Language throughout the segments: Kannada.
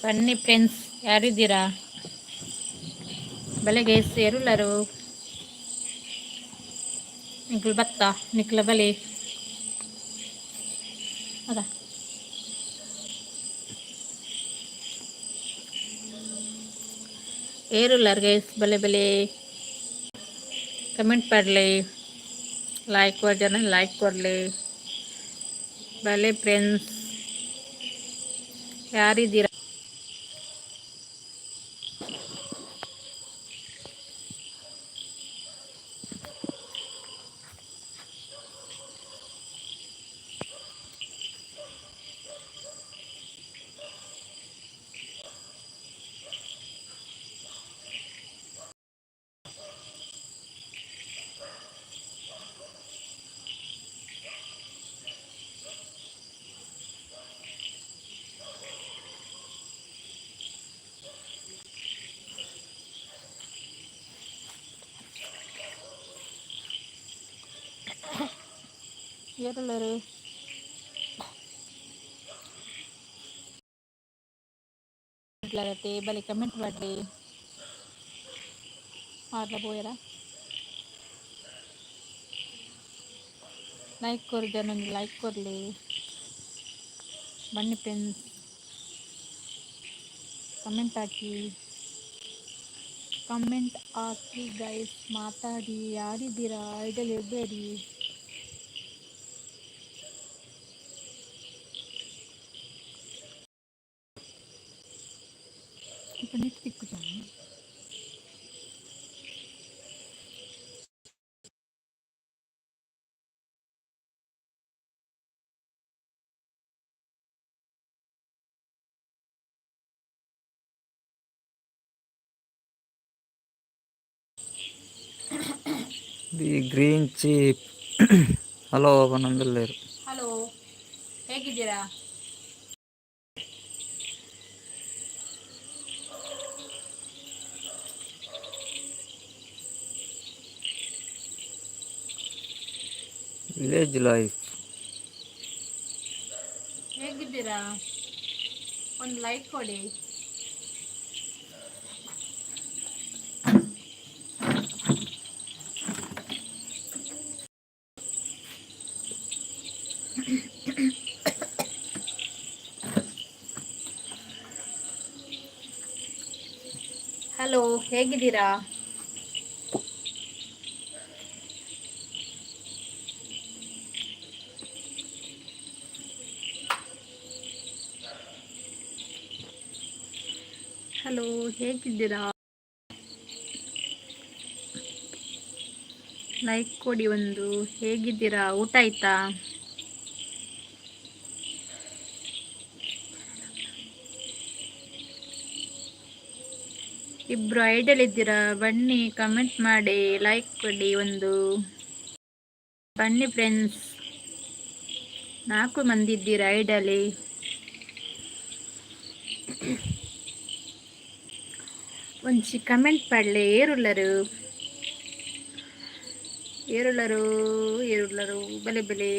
ಬನ್ನಿ ಫ್ರೆಂಡ್ಸ್, ಯಾರಿದ್ದೀರಾ? ಬೆಳಗ್ಗೆ ಸೇರುಲ್ಲರು ನಿಖಿಲ್ ಬತ್ತ ನಿಖಿಲ ಬಲಿ ಅದ ಏರುಲ್ಲರ್ ಗೈಸ್ ಬಲೆ ಬಲೆ ಕಮೆಂಟ್ ಪಡಲಿ, ಲೈಕ್ ಜನ ಲೈಕ್ ಕೊಡಲಿ. ಬಲೆ ಫ್ರೆಂಡ್ಸ್, ಯಾರಿದ್ದೀರಾ? ಏರುಲ್ಲರು ಬಲಿ ಕಮೆಂಟ್ ಮಾಡಲಿ. ಹೋಯರ ಲೈಕ್ ಕೊರಿ, ಜನ ಲೈಕ್ ಕೊರಲಿ. ಬನ್ನಿ ಫ್ರೆಂಡ್ಸ್, ಕಮೆಂಟ್ ಹಾಕಿ, ಕಮೆಂಟ್ ಹಾಕಿ ಗೈಸ್, ಮಾತಾಡಿ. ಯಾರಿದ್ದೀರಾ? ಐಡಲ್ ಇರಬೇಡಿ. The green cheap. ಹಲೋ ನಂದಲ್ಲೇರು. ಹಲೋ, ಹೇಗಿದ್ದೀರಾ? Village life. ಹೇಗಿದ್ದೀರಾ? ಒಂದು ಲೈಕ್ ಕೊಡಿ. ಹಲೋ, ಹೇಗಿದ್ದೀರಾ? ಹಲೋ, ಹೇಗಿದ್ದೀರಾ? ಲೈಕ್ ಕೊಡಿ ಒಂದು. ಹೇಗಿದ್ದೀರಾ? ಊಟ ಆಯ್ತಾ? ಇಬ್ರು ಐಡಲ್ ಇದ್ದೀರಾ? ಬನ್ನಿ ಕಮೆಂಟ್ ಮಾಡಿ, ಲೈಕ್ ಕೊಡಿ ಒಂದು. ಬನ್ನಿ ಫ್ರೆಂಡ್ಸ್, 4 ಮಂದಿ ಇದ್ದೀರಾ ಐಡಲಿ. ಒಂಚಿ ಕಮೆಂಟ್ ಪಡಲಿ. ಏರುಲ್ಲರು ಏರುಳ್ಳರು ಏರುಳ್ಳರು ಬಲೆ ಬಲೆ.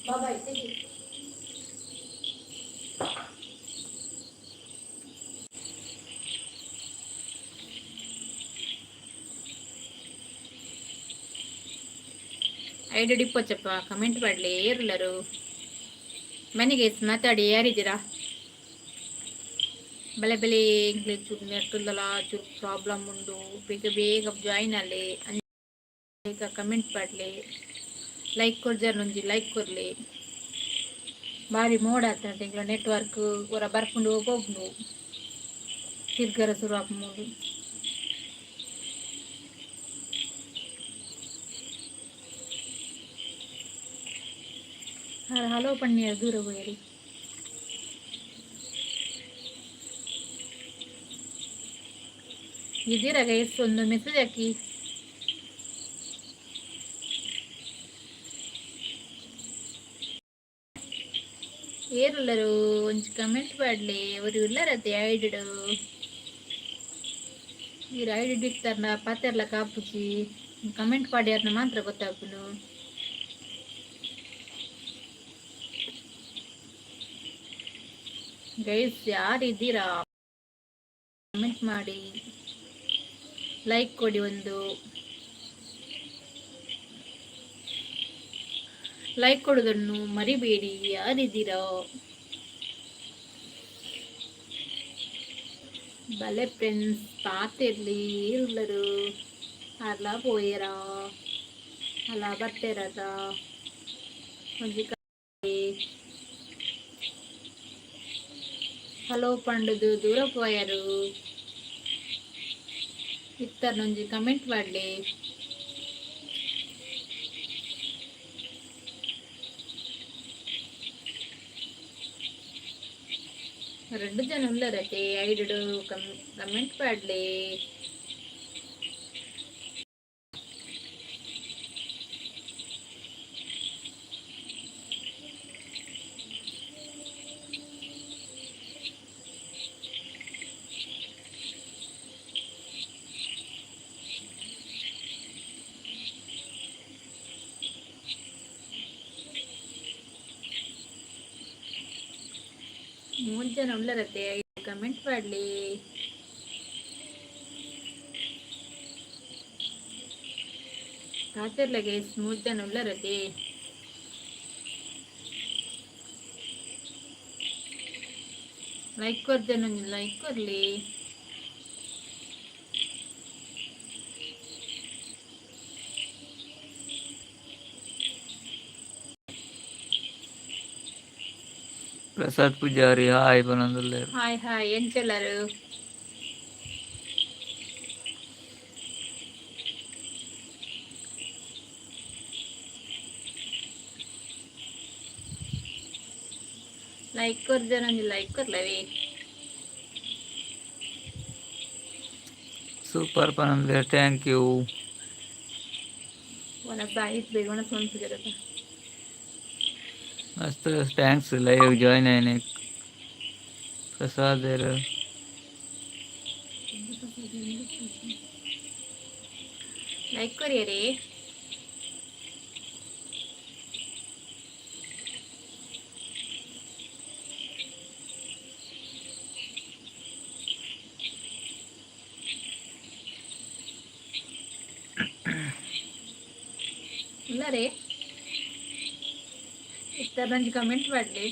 ಬಾಯ್ ತೆಗಿ. ಐಡಿ ಪೋಚಪ್ಪ ಕಮೆಂಟ್ ಮಾಡಲಿ. ಏರುಲ್ಲರು ಮನೆಗೆ ಮಾತಾಡಿ. ಯಾರಿದ್ದೀರಾ? ಬಲೆ ಬಲೆ ಚೂರು ನೆಟ್ಟುಲ್ಲಲ್ಲ, ಚೂರು ಪ್ರಾಬ್ಲಮ್ ಉಂಡು. ಬೇಗ ಬೇಗ ಜಾಯಿನ್ ಅಲ್ಲಿ, ಬೇಗ ಕಮೆಂಟ್ ಮಾಡಲಿ. ಲೈಕ್ ಕೊಡ್ಜಾರ ಒಂಜಿ ಲೈಕ್ ಕೊರಲಿ. ಭಾರಿ ಮೋಡ ಆಗ್ತದೆ ಈಗ. ನೆಟ್ವರ್ಕ್ ಹೊರ ಬರ್ಕೊಂಡು ಹೋಗ್ನು ತಿರ್ಗರ ಶುರು ಹಾಕ್ಬೋದು. ಹಲೋ ಪಣ್ಣಿಯ ದೂರ ಹೋಯರಿ. ಇದ್ದೀರಾ ಗೈಸ್? ಒಂದು ಮೆಸೇಜ್ ಹಾಕಿ. ಏರುಲ್ಲರು ಒಂಚು ಕಮೆಂಟ್ ಮಾಡ್ಲಿ ಅವರು ಇಲ್ಲರತ್ತೆ ಐಡಿಡು మీరు ಐಡಿ ಇಡ್ತಾರನ ಪಾತೆರ್ಲ ಕಾಪುಜಿ ಕಮೆಂಟ್ ಪಾಡ್ಯಾರನ ಮಾತ್ರ ಗೊತ್ತಾಗ್ನು ಗೈಸ್ ಯಾರಿದ್ದೀರಾ ಕಮೆಂಟ್ ಮಾಡಿ ಲೈಕ್ ಕೊಡಿ ಒಂದು ಲೈಕ್ ಕೊಡೋದನ್ನು ಮರಿಬೇಡಿ ಯಾರಿದ್ದೀರಾ ಭಲೆ ಫ್ರೆಂಡ್ಸ್ ಪಾತಿರ್ಲಿ ಇಲ್ಲರು ಅಲ್ಲ ಪೋಯರ ಅಲ್ಲ ಬರ್ತಿರದ ಹಲೋ ಪಂಡದು ದೂರ ಪೋಯರು ಇತ್ತರ್ನೊಂಜಿ ಕಮೆಂಟ್ ಮಾಡ್ಲಿ రెండు ಜನ ಉಳ್ಳರತೆ ಐಡು ಕಮೆಂಟ್ ಮಾಡ್ಲಿ ಮೂರು ಜನ ಉಳ್ಳರತೆ ಕಮೆಂಟ್ ಮಾಡ್ಲಿ ಕಾತಿರ್ಲಗೆ ಮೂರು ಜನ ಉಳ್ಳರತೆ ಲೈಕ್ ಕೊರ್ಜನ ಲೈಕ್ ಕೊರ್ಲಿ ಪ್ರಸಾದ್ ಪೂಜಾರಿ ಹಾಯ್ ಬನಂದಲ್ಲೇರು ಹಾಯ್ ಹಾಯ್ ಎಂಚೆಲ್ಲರು ಲೈಕ್ ಕೊರ್ಜನ ಲೈಕ್ ಕೊರ್ಲವಿ ಸೂಪರ್ ಪನಂದಲೇರು ಥ್ಯಾಂಕ್ ಯು ಒನ ಸಾಯಿತ್ ಬೇಕು ಒನ ಸೊನ್ಸಿಗರತ್ತ ಮಸ್ತ್ ಥ್ಯಾಂಕ್ಸ್ ಲೈವ್ ಜಾಯ್ನ್ ಆಯ್ನೆ ಪ್ರಸಾದ್ ಲೈಕ್ ಕೊರಿಯರಿ ಇಲ್ಲ ರೀ ಇತ್ತರಂಜಿ ಕಮೆಂಟ್ ಮಾಡಲಿ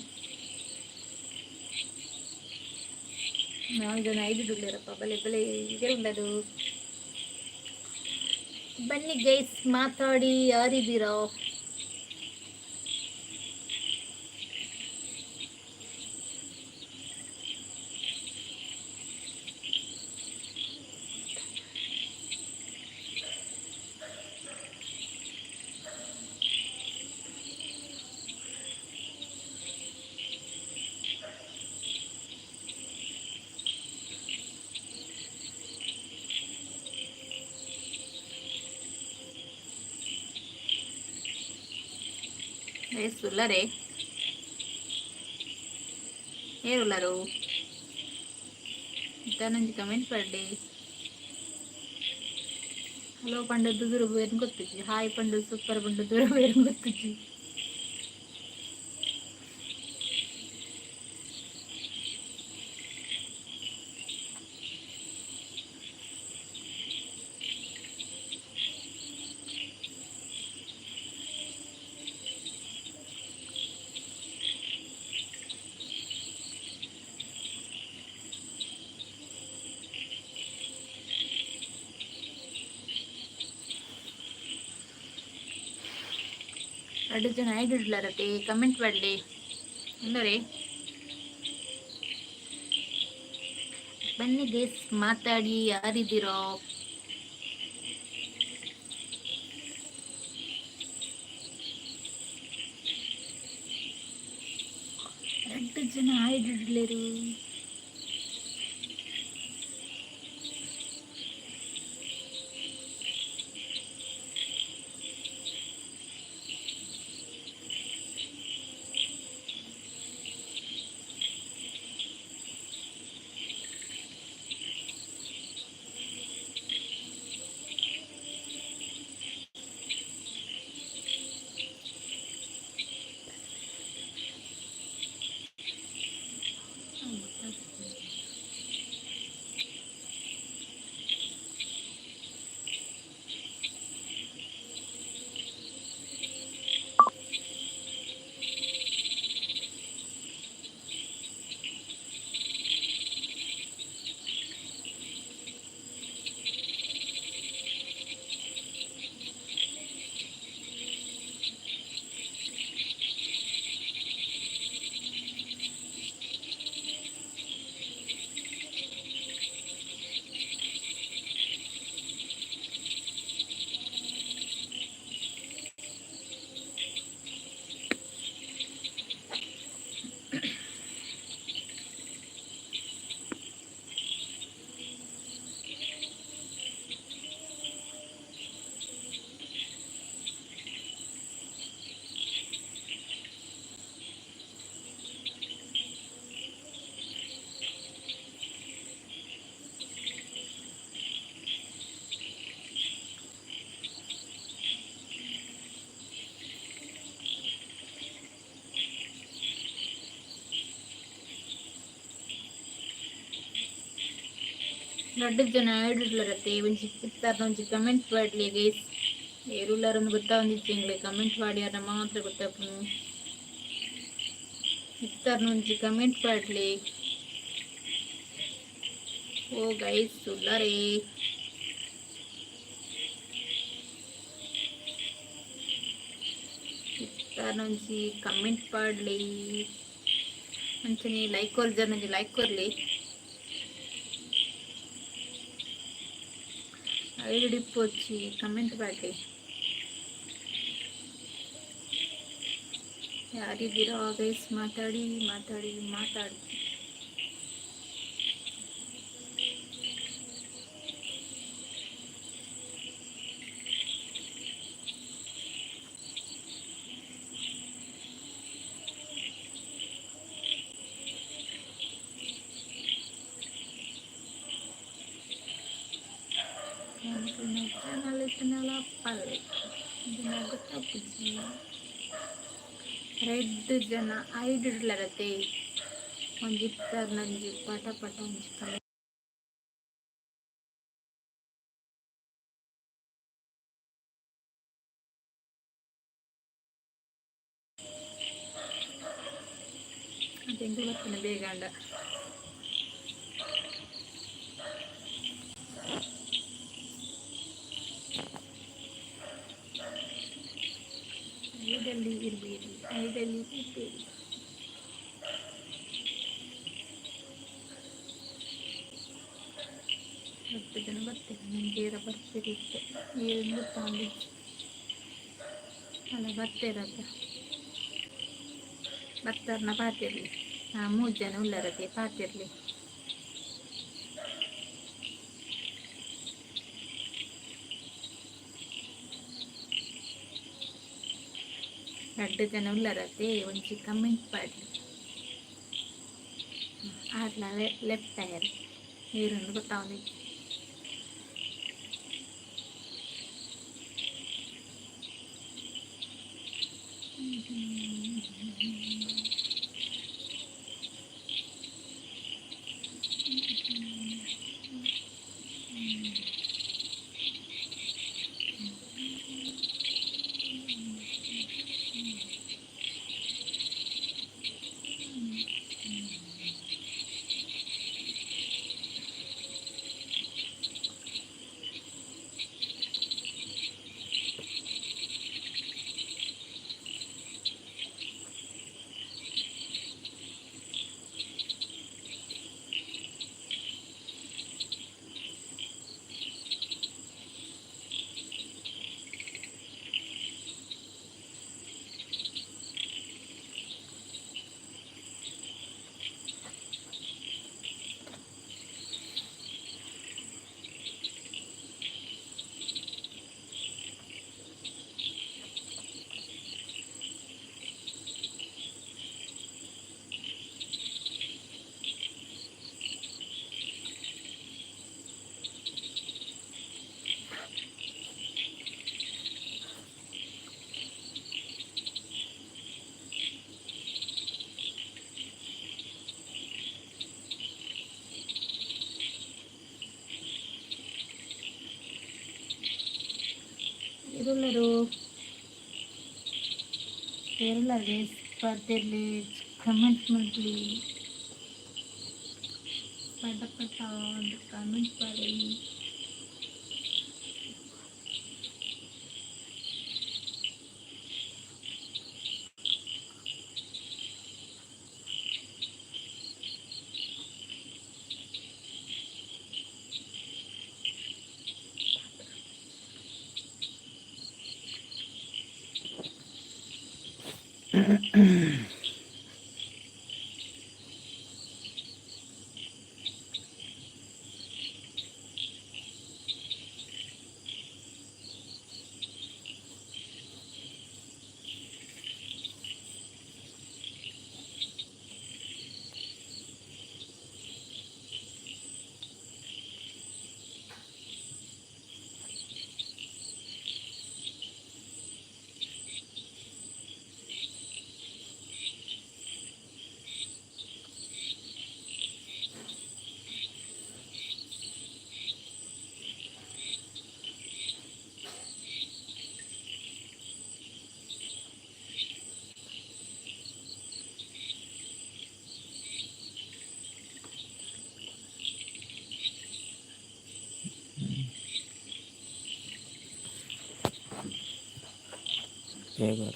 ನಾಲ್ಕು ಜನ ಐದುಳ್ಳರಪ್ಪ ಬಲೆ ಬಲೆ ಇದೆ ಉಳ್ಳದು ಬನ್ನಿ ಗೈಸ್ ಮಾತಾಡಿ ಯಾರಿದ್ದೀರೋ ఉల్లరే ఏ ఉల్లరు ఇద్దరు నుంచి కమెంట్ పడ్డి ಹಲೋ ಪಂಡು ದೂರ ಬೇರೆ ಗೊತ್ತಿಚ್ಚಿ ಹಾಯ್ ಪಂಡು ಸೂಪರ್ ಪಂಡು ದೂರ ಬೇರೆ ಗೊತ್ತಿಚ್ಚಿ ಎರಡು ಜನ ಐಡಿಡ್ಲಾರತ್ತೆ ಕಮೆಂಟ್ ಮಾಡಲಿ ಅಂದರೆ ಬನ್ನಿ ಗೇಸ್ ಮಾತಾಡಿ ಯಾರಿದ್ದೀರೋ ಎರಡು ಜನ ಐಡಿಡ್ಲೇರು ಲಡ್ಡು ಜನ ಐಡುಳ್ಳರತ್ತೆ ಒಂಜಿ ಇತ್ತಾರ್ನ ಒಂಜಿ ಕಮೆಂಟ್ ಪಾಡ್ಲಿ ಗೈಸ್. ಏರುಳ್ಳಾರನ್ನು ಗೊತ್ತಾವಂದಿಜ್ಜೆಂಗ್ಲೆ ಕಮೆಂಟ್ ಪಾಡ್ಯಾರ ಮಾತ್ರ ಗೊತ್ತಾಪುನು. ಇತ್ತಾರ್ನ ಒಂಜಿ ಕಮೆಂಟ್ ಪಾಡ್ಲಿ. ಓ ಗೈಸ್ ಉಳ್ಳಾರೇ ಇತ್ತಾರ್ನ ಒಂಜಿ ಕಮೆಂಟ್ ಪಾಡ್ಲಿ. ಅಂಚನೆ ಲೈಕ್ ಕೊರ್ಜರ್ ಒಂಜಿ ಲೈಕ್ ಕೊರ್ಲಿ. ಐದು ಡಿಪ್ಪು వచ్చి ಕಮೆಂಟ್ ಪಾಡ್ಲಿ. ಯಾರಿದ್ದೀರಾ ಗೈಸ್? ಮಾತಾಡಿ ಮಾತಾಡಿ ಮಾತಾಡಿ. ರೆಡ್ ಜನ ಐಡಿಡ್ಲರತೆ ಒಂಜಿತ್ತಾರ ನಂಜಿ ಪಟ ಪಟ ಒಂಜಿ ಕಲೆ ಅದೆಂದು ಬರ್ತಾನೆ ಬೇಗ ಅಂಡ. ಐಡಲ್ಲಿ ಇರಬೇಡಿ, ಐಡಲ್ಲಿ ಇರಬೇಡಿ. ಹತ್ತು ಜನ ಬರ್ತಾರೆ. ನನಗೇರ ಬರ್ತಿರುತ್ತೆ ಏನು ಗೊತ್ತಾಗಿ ಅಲ್ಲ ಬರ್ತಿರತ್ತ ಬರ್ತಾರನ್ನ ಪಾತಿರ್ಲಿ. 3 ಜನ ಉಳ್ಳರತ್ತೆ ಪಾತಿರ್ಲಿ. ಎರಡು ಜನ ಉಳ್ಳರತ್ತೆ ಒಂಚಿ ಕಮೆಂಟ್ ಪಾಡ್ಲಿ. ಆಡ್ಲ ಲೆಫ್ಟ್ ಟೈರ್ ನೀರನ್ನು ಗೊತ್ತಾವನಿ. ಇರುಳ್ಳರು ಎಲ್ಲರಿಗೆ ಸ್ಪರ್ಧೆಯಲ್ಲಿ ಕಮೆಂಟ್ ಮಾಡಲಿ. ಪಟ ಪಟ ಒಂದು ಕಮೆಂಟ್ ಮಾಡಿ. ಹೇಗಾರ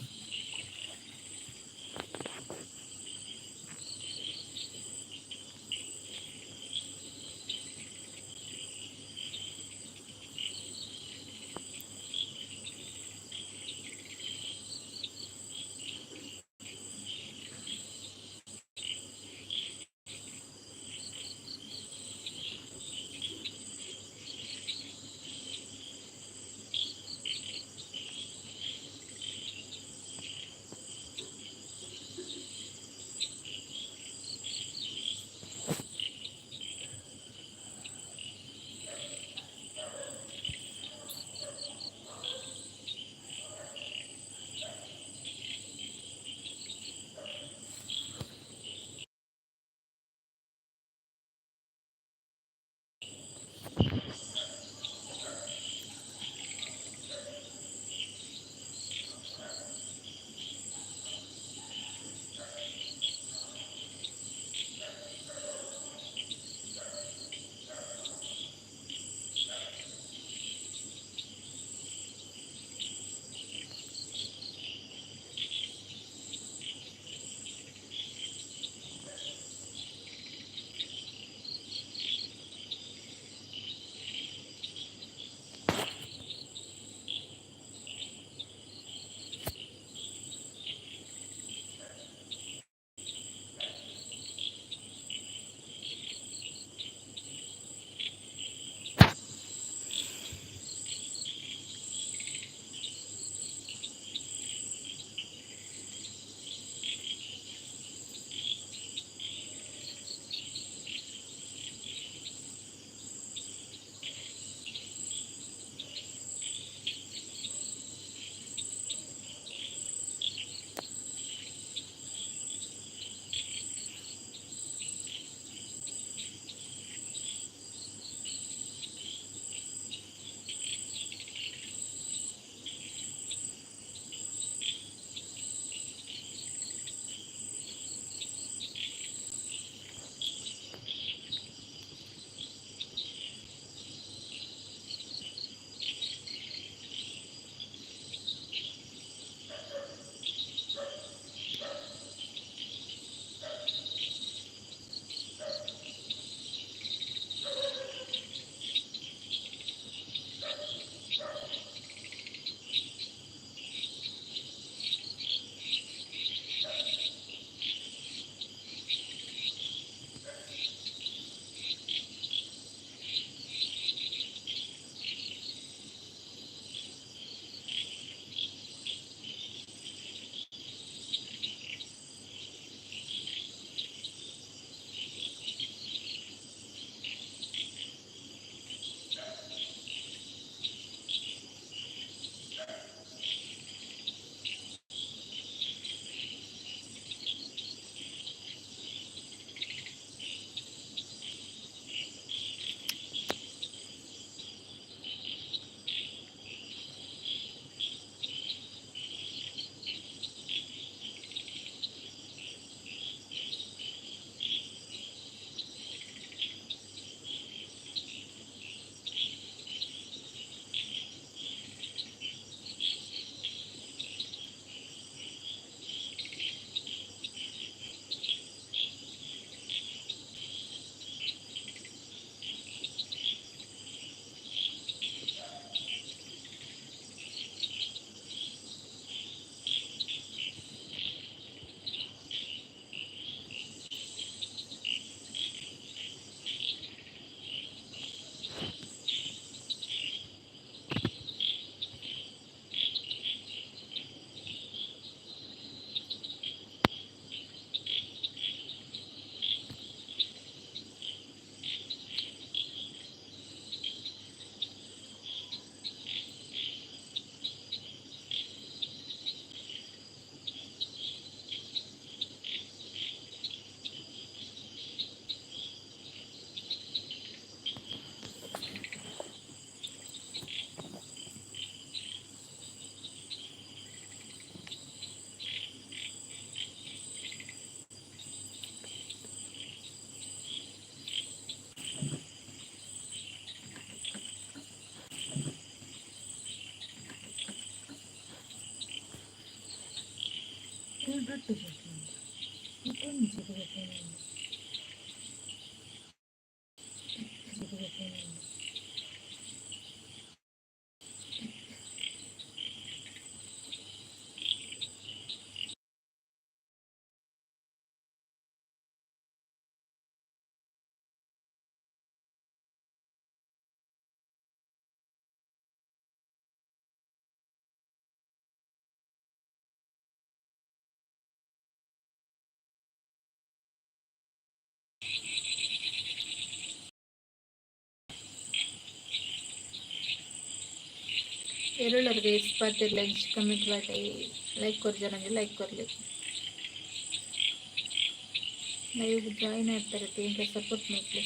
एरोलगे स्पर्धे लंच कमेंट वाटे लाइक कर जरा लाइक कर ले लाइव ಜಾಯಿನ್ ಆಗ್ತಿರುತ್ತೆ ಇಂತ ಸಪೋರ್ಟ್ ಮಾಡ್ಲಿ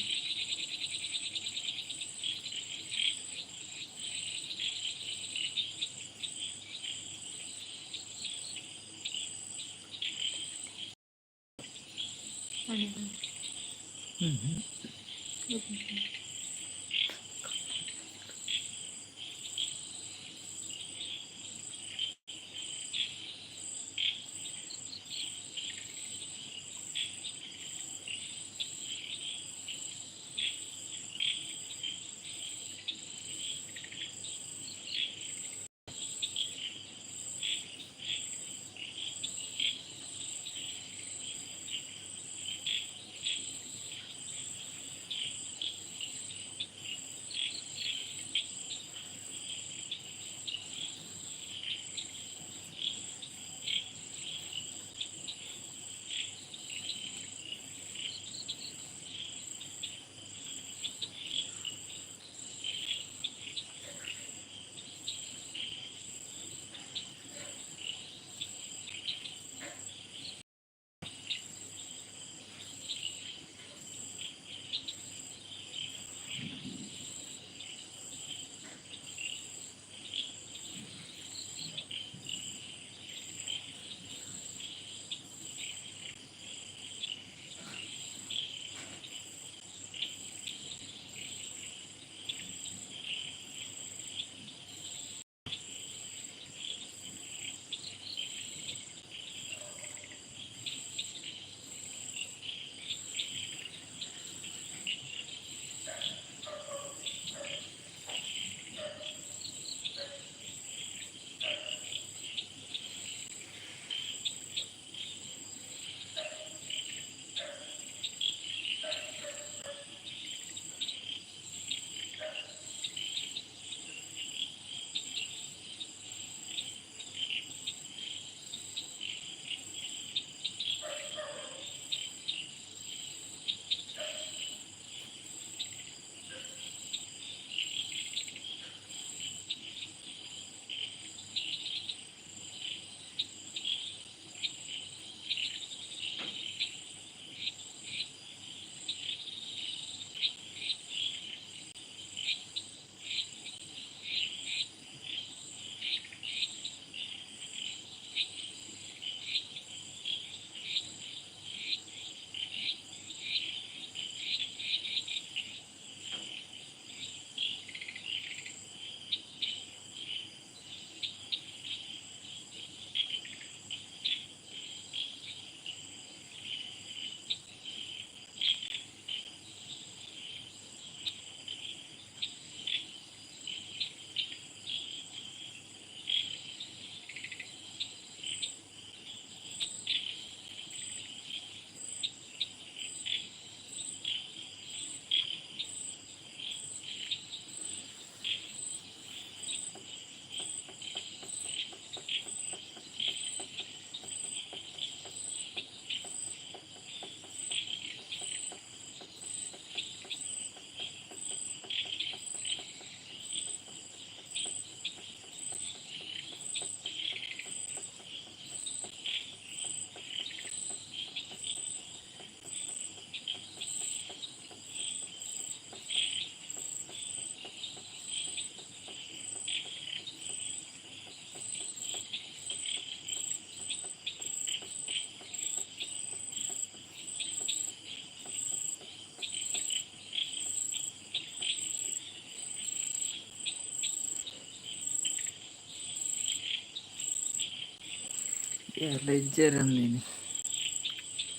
ಲೆಜ್ಜರ್ ಅಂದಿನಿ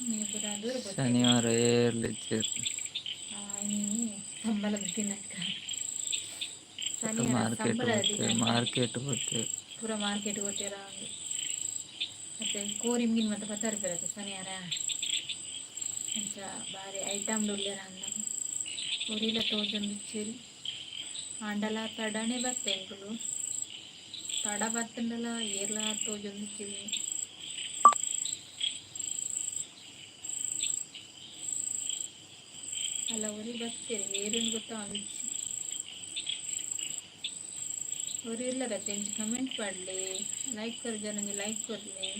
ನೀವು ಪೂರ ದೂರ ಗೊತ್ತೇ ಶನಿವಾರ ಏರ್ ಲೆಜ್ಜರ್ ಸಂಬಳದ ದಿನಕ್ಕ ಪೂರ ಶನಿವಾರ ಮಾರ್ಕೆಟ್ ಸಂಬಳದ ಬರ್ತೇವೆ ದಿನಕ್ಕ ಮಾರ್ಕೆಟ್ ಬರ್ತೇವೆ ಪೂರ ಮಾರ್ಕೆಟ್ ಕೊಟ್ಟಿರ ಮತ್ತೆ ಕೋರಿ ಮೀನು ಮತ್ತೆ ಪತ್ತಾರು ಬರುತ್ತೆ ಶನಿವಾರ ಅಂತ ಬಾರಿ ಐಟಮ್ ಉಳ್ಳ್ಯಾರ ಅನ್ನ ಕೋರಿಲ ತೋಜೊಂದು ಚಿರಿ ಆಂಡಲ ತಡನೆ ಬತ್ತೆ ಎಂಕುಲು ತಡ ಬತ್ತಂಡಲ ಏರ್ಲ ತೋಜೊಂದು ಚಿರಿ ಅಲ್ಲ ಊರಿ ಬರ್ತೀರಿ ಏರೇನು ಗೊತ್ತಾ ಅಂದಿಚ್ಚಿ ಊರಿ ಇಲ್ಲರ ತೆಂಚು ಕಮೆಂಟ್ ಮಾಡಲಿ ಲೈಕ್ कर ನನಗೆ ಲೈಕ್ ಕೊರಲಿ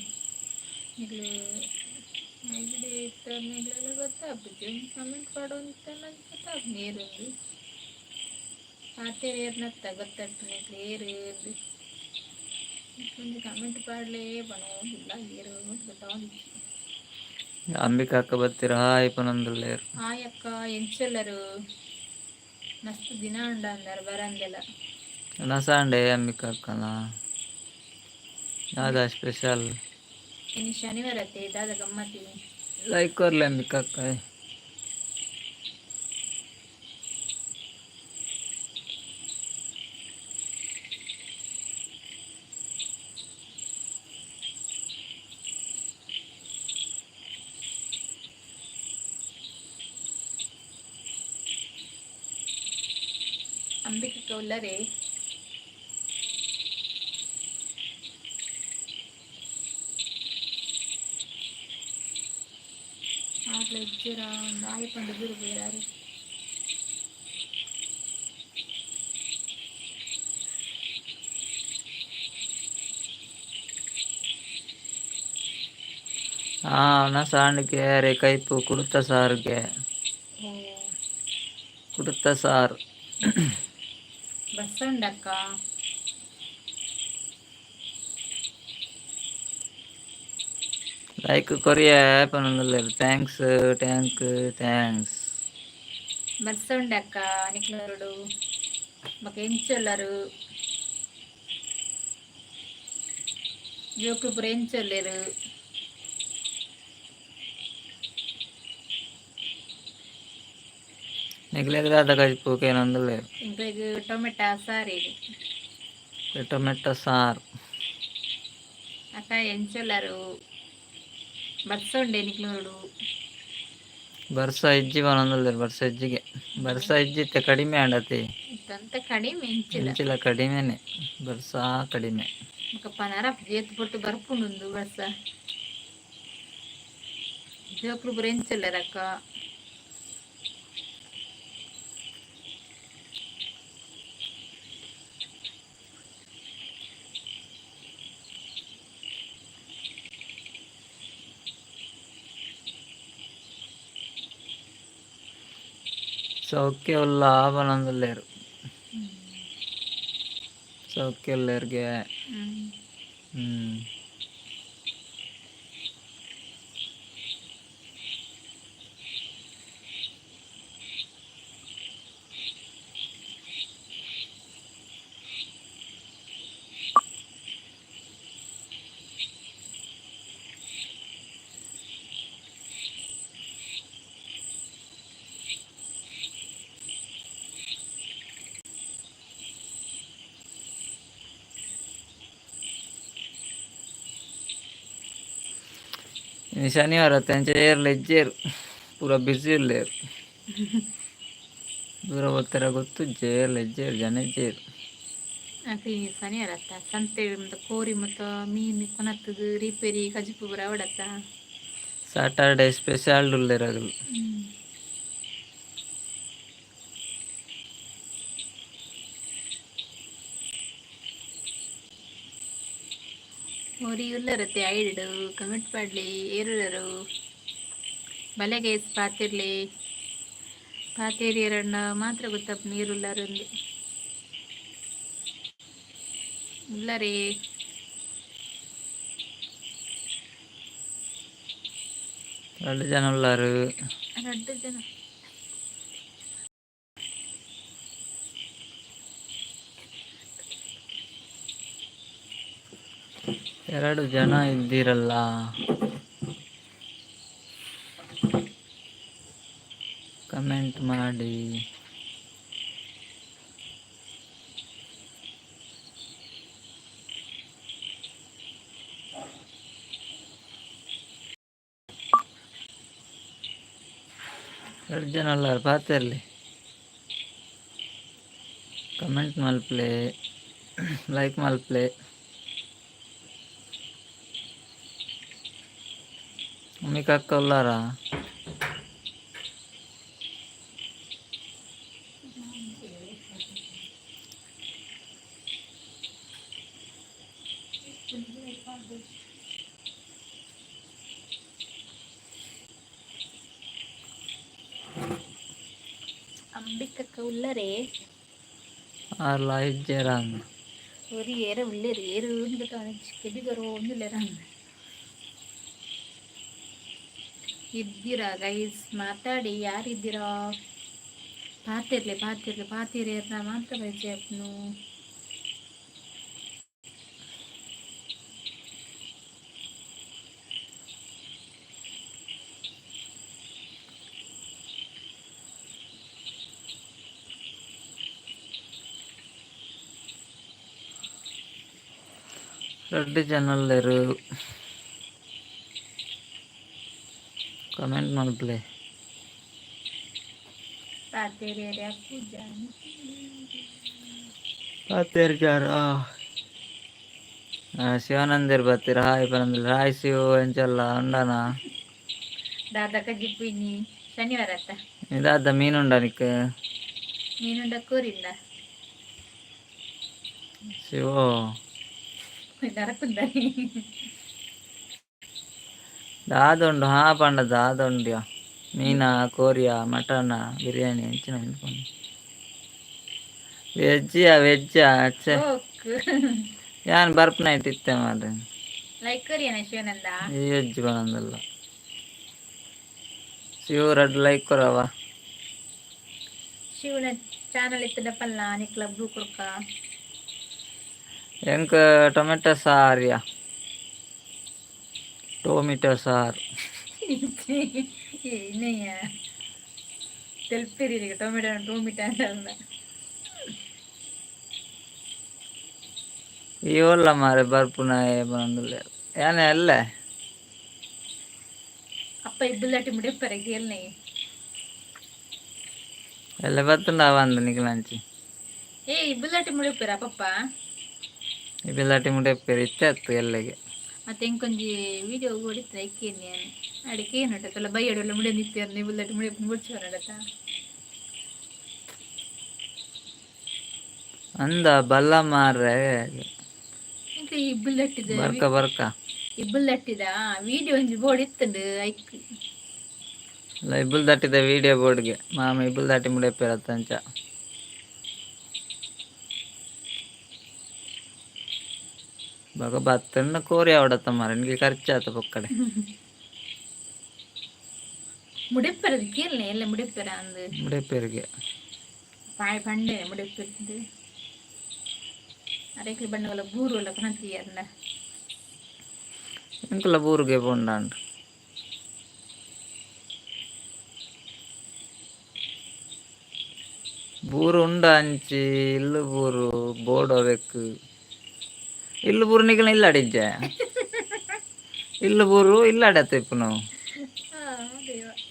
ಈಗಲೂ ಐಡಿ ಇಟ್ಟರ್ನೆಲ್ಲ ಗೊತ್ತಾಗ್ಬಿಟ್ಟು ಕಮೆಂಟ್ ಮಾಡೋ ಅಂತ ನಂಗೆ ಗೊತ್ತಾಗ ನೀರುಂದು ಆತೇರು ಏರ್ನತ್ತ ಗೊತ್ತಾಗ್ತಾನೆ ಏರು ಒಂದು ಕಮೆಂಟ್ ಮಾಡಲೇ ಬನೋ ಇಲ್ಲ ಏರು ಗೊತ್ತಾಗಿತ್ತು ಅಂಬಿಕಾ ಅಕ್ಕ ಬರ್ತೀರಾ ಹಾಯ್ ಪನಂದುಲ್ಲೇರು ಆಯಕ್ಕ ಎಂಚೆಲ್ಲರು ಮಸ್ತ್ ದಿನ ಉಂಡ ಅಂದಾರ ಬರಂದೆಲ್ಲ ನಸಾಂಡೆ ಅಂಬಿಕಾ ಅಕ್ಕನ ಯಾವ್ದಾ ಸ್ಪೆಷಲ್ ಇನ್ನು ಶನಿವಾರ ಅತ್ತೆ ದಾದ ಗಮ್ಮತ್ತೀನಿ ಲೈಕ್ ಕೊರ್ಲೆ ಅಂಬಿಕಾ ಅಕ್ಕ ಅಂಬಿಕಕ್ಕ ಉಲ್ಲರೇ ಆರ್ಲ ಇಜ್ಜರ ಒಂದು ಆಯಿ ಪಂಡು ದೂರ ಬೇರಾರು ನಸಾಂಡ್ಗೆ ಅರೆ ಕೈಪು ಕುಡುತ್ತ ಸಾರ್ಗೆ ಓ ಕುಡುತ್ತ ಸಾರು ಬಸ್ ಉಂಡಕ್ಕ ಲೈಕ್ ಕೊರಿಯ ಪನಂದುಲ್ಲೇರು ಥ್ಯಾಂಕ್ಸ್ ಥ್ಯಾಂಕ್ಸ್ ಬಸ್ ಉಂಡಕ್ಕ ನಿಕ್ಲರುಡು ಮಕ್ಕ ಎಂಚೊಲ್ಲರು ಜೋಕ್ಲು ಪುರ ಎಂಚೊಲ್ಲೆರು ನಿಗ್ಲೆಗ್ದಾದ ಕೈಪುಕೆ ನಂದುಲ್ಲೇರು ಇಂಗ್ಲಿಗೆ ಟೊಮೆಟೊ ಸಾರಿ ಟೊಮೆಟೊ ಸಾರು ಅಕ್ಕ ಎಂಚೊಲ್ಲರು ಬಸ್ ಉಂಡೆ ನಿಕ್ಲರುಡು ಬರ್ಸ ಇಜ್ಜಿ ಪನಂದುಲ್ಲೇರು ಬರ್ಸ ಇಜ್ಜಿಗೆ ಬರ್ಸ ಇಜ್ಜಿತ್ತೆ ಕಡಿಮೆ ಆಂಡತಿ ಇತ್ತಂತ ಕಡಿಮೆ ಎಂಚಿಲ್ಲ ಎಂಚಿಲ ಕಡಿಮೆನೆ ಬರ್ಸ ಕಡಿಮೆ ಮಕ್ಕ ಪನರ ಜೇತ್ ಪೊಟ್ಟು ಬರ್ಪುಂಡು ಬಸ್ ಜೋಕ್ಲು ಪುರ ಎಂಚೊಲ್ಲರಕ್ಕ ಸೌಖ್ಯ ಉಲ್ಲ ಪನಂದುಲ್ಲೇರು ಸೌಖ್ಯ ಉಲ್ಲೇರ್ಗೆ ಶನಿವಾರ ತಂಚೆ ಏರ್ಲ ಇಜ್ಜೇರು ಪೂರ ಬಿಸಿ ಇರ್ಲೇರು ದೂರ ಬರ್ತಾರ ಗೊತ್ತು ಜೇರ್ಲ ಇಜ್ಜೇರು ಜನ ಇಜ್ಜೇರು ಅದೇ ಶನಿವಾರ ಅತ್ತ ಸಂತೆ ಮತ್ತು ಕೋರಿ ಮತ್ತು ಮೀನು ಕೊನತ್ತದು ರಿಪೇರಿ ಕಜಿಪು ಪುರ ಅವಡತ್ತ ಸಾಟರ್ಡೆ ಸ್ಪೆಷಲ್ ಉಲ್ಲೇರಾಗಲು ಕೋರಿ ಉಲ್ಲರತ್ತೆ ಐಡು ಕಮೆಂಟ್ ಮಾಡಲಿ ಏರುಳರು ಬಲೆಗೆ ಪಾತಿರ್ಲಿ ಪಾತೇರಿ ಎರಡನ್ನ ಮಾತ್ರ ಗೊತ್ತಪ್ಪ ನೀರುಳ್ಳಾರಲ್ಲಿ ಉಲ್ಲರೇ ಎರಡು ಜನ ಉಳ್ಳಾರು 2 ಜನ 2 ಜನ ಇದ್ದೀರಲ್ಲ, ಕಮೆಂಟ್ ಮಾಡಿ. ಎರಡು ಜನ ಅಲ್ಲ ಪಾತ್ರೆಯಲ್ಲಿ ಕಮೆಂಟ್ ಮಲ್ಪ್ಲೆ, ಲೈಕ್ ಮಲ್ಪ್ಲೆ. మీకు అక్క ఉన్నారా? അമ്പിക്കൊക്കെ ഉള്ളരേ ആർലാ ഇജ്ജേരാന്ന് ഒരു ഏറെ ഉള്ളേര് ഏറ് ഉണ്ട് കാണിച്ച് ಕೆಡಿ ಬರೋ ಒಂದಿಲ್ಲರಂಗ ಇದ್ದೀರಾ ಗೈಸ್? ಮಾತಾಡಿ, ಯಾರಿದ್ದೀರಾ? ಪಾತಿರ್ಲಿ ಮಾತ್ರ ಬೈಜೆಪ್ನು ರೆಡ್ ಚಾನಲ್ ಕಮೆಂಟ್ ಮಲ್ಪ್ಲೆ. ಪಾತೇರ್ಗಾರ ಶಿವಾನಂದಿರ್ ಬರ್ತೀರ? ಹಾಯ್ ಬಂದಿಲ್ಲ. ಹಾಯ್ ಶಿವ ಎಂಚಲ್ಲ ಉಂಡನ ದಾದಕ ಜಿಪ್ಪಿನಿ ಶನಿವಾರ ಅತ್ತ ಇದಾದ ಮೀನುಂಡ ನಿಕ್ ನೀನುಂಡ ಕೋರಿಂದ ಶಿವ ನರಕುಂದರಿ ದಾದುಂಡು ಹಾ ಪಂಡ ದಾದುಂಡ್ಯ ಮೀನಾ ಕೋರಿಯಾ ಮಟನಾ ಬಿರಿಯಾನಿ ಹೆಂಚಿನ ಅನ್ಕೊಂಡು ವೆಜ್ಜಾ ಅಚ್ಚೆ ಯಾನ್ ಬರ್ಪನ ಇಟ್ಟಿತ್ತೆ ಮಾಡ್ರಿ ಲೈಕ್ ಕರಿಯನ ಶಿವನಂದ ಈ ವೆಜ್ ಬಂದಲ್ಲ ಶಿವ ರೆಡ್ ಲೈಕ್ ಕೊರವ ಶಿವನ ಚಾನಲ್ ಇತ್ತದಪ್ಪಲ್ಲ ನಿಕ್ಲ ಬ್ಲೂ ಕೊಡ್ಕ ಎಂಕ ಟೊಮೆಟೊ ಸಾರ್ಯ ಟೊಮೆಟೊ ಸಾರು ಇನ್ನಯ್ಯ ತೆಲ್ಪಿರಿ ಟೊಮೆಟೊ ಅಂತ ಇವಲ್ಲ ಮಾರೆ ಬರ್ಪುನ ಬಂದಿಲ್ಲ ಏನ ಅಲ್ಲ ಅಪ್ಪ ಇಬ್ಬಲಾಟಿ ಮುಡಿಯಪ್ಪರೆ ಕೇಳ್ನೆ ಎಲ್ಲ ಬತ್ತುಂಡ ಬಂದು ನಿಖಲಂಚಿ ಇಬ್ಬಲಾಟಿ ಮುಡಿಯಪ್ಪರ ಪಪ್ಪ ಇಬ್ಬಲಾಟಿ ಮುಡಿಯಪ್ಪೇರು ಇತ್ತು ಎಲ್ಲಗೆ ಮತ್ತೆ ಇಂಕೊಂಜಿ ವಿಡಿಯೋ ಓಡಿತ್ರ ಐಕೇನು ನಾನು ಅಡಿಕೆ ಏನು ಹೊಟ್ಟಲ್ಲ ಬೈಯಡೆಲ್ಲ ಮುಡಿಯ ನಿತ್ಯಾರ ಇಬ್ಬಲಾಟಿ ಮುಡಿಯಪ್ಪ ಮುಡ್ಚೋರಡತ್ತ ಅಂದ ಬಲ್ಲ ಮಾರ್ರೆ ಇಂಕ ಇಬ್ಬಲಟ್ಟಿದ ಬರ್ಕ ಇಬ್ಬಲಟ್ಟಿದ ವಿಡಿಯೋ ಒಂಜಿ ಬೋರ್ಡ್ ಇತ್ತಂಡು ಐಕ್ ಅಲ್ಲ ಇಬ್ಬಲ್ ತಟ್ಟಿದ ವಿಡಿಯೋ ಬೋರ್ಡ್ಗೆ ಮಾಮ ಇಬ್ಬಲ್ ತಟ್ಟಿ ಮುಡಿಯಪ್ಪೇರತ್ತಂಚ ಬಗ ಬತ್ತನ್ನ ಕೋರಿ ಅವಡತ್ತ ಮಾರ ನಿನಗೆ ಖರ್ಚಾತ ಪಕ್ಕಡೆ ಮುಡಿಯಪ್ಪರದು ಕೇಳನೆ ಎಲ್ಲ ಮುಡಿಯಪ್ಪರ ಅಂದು ಮುಡಿಯಪ್ಪೇರಿಗೆ ಪಾಯ್ ಪಂಡೆ ಮುಡಿಯಪ್ಪಿದ್ದು ಅರೇಕ್ಲಿ ಬಣ್ಣಗಳ ಬೂರು ಎಲ್ಲ ಕಾಣ್ತೀಯನ್ನ ಎಂಕಲ್ಲ ಬೂರಿಗೆ ಪೊಂಡಾಂಡು ಬೂರು ಉಂಡ ಅಂಚಿ ಇಲ್ಲು ಬೂರು ಬೋಡೋಬೇಕು ಇಲ್ಲು ಬೂರು ನಿಗಲ ಇಲ್ಲಾಡಿಜ್ಜೆ ಇಲ್ಲು ಬೂರು ಇಲ್ಲಾಡತ್ತೆ ಇಪ್ಪು ನಾವು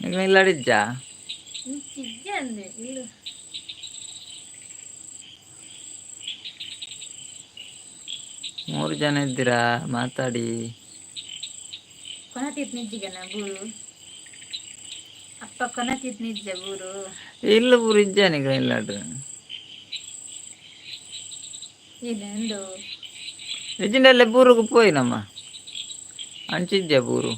ನಿಗಲ ಇಲ್ಲಾಡಿಜ್ಜ ಮೂರು ಜನ ಇದ್ದೀರಾ ಮಾತಾಡಿ ಕೊನತಿತ್ ನಿಜ್ಜಿಗನ ಬೂರು ಅಪ್ಪ ಕೊನತಿತ್ ನಿಜ್ಜ ಬೂರು ಇಲ್ಲು ಬೂರು ಇಜ್ಜ ನಿಗಲ ಇಲ್ಲಾಡು ಇದಂದು ಇಜ್ಜಿಂಡಲ್ಲೇ ಬೂರುಗು ಪೋಯಿ ನಮ್ಮ ಅಂಚಿಜ್ಜ ಬೂರು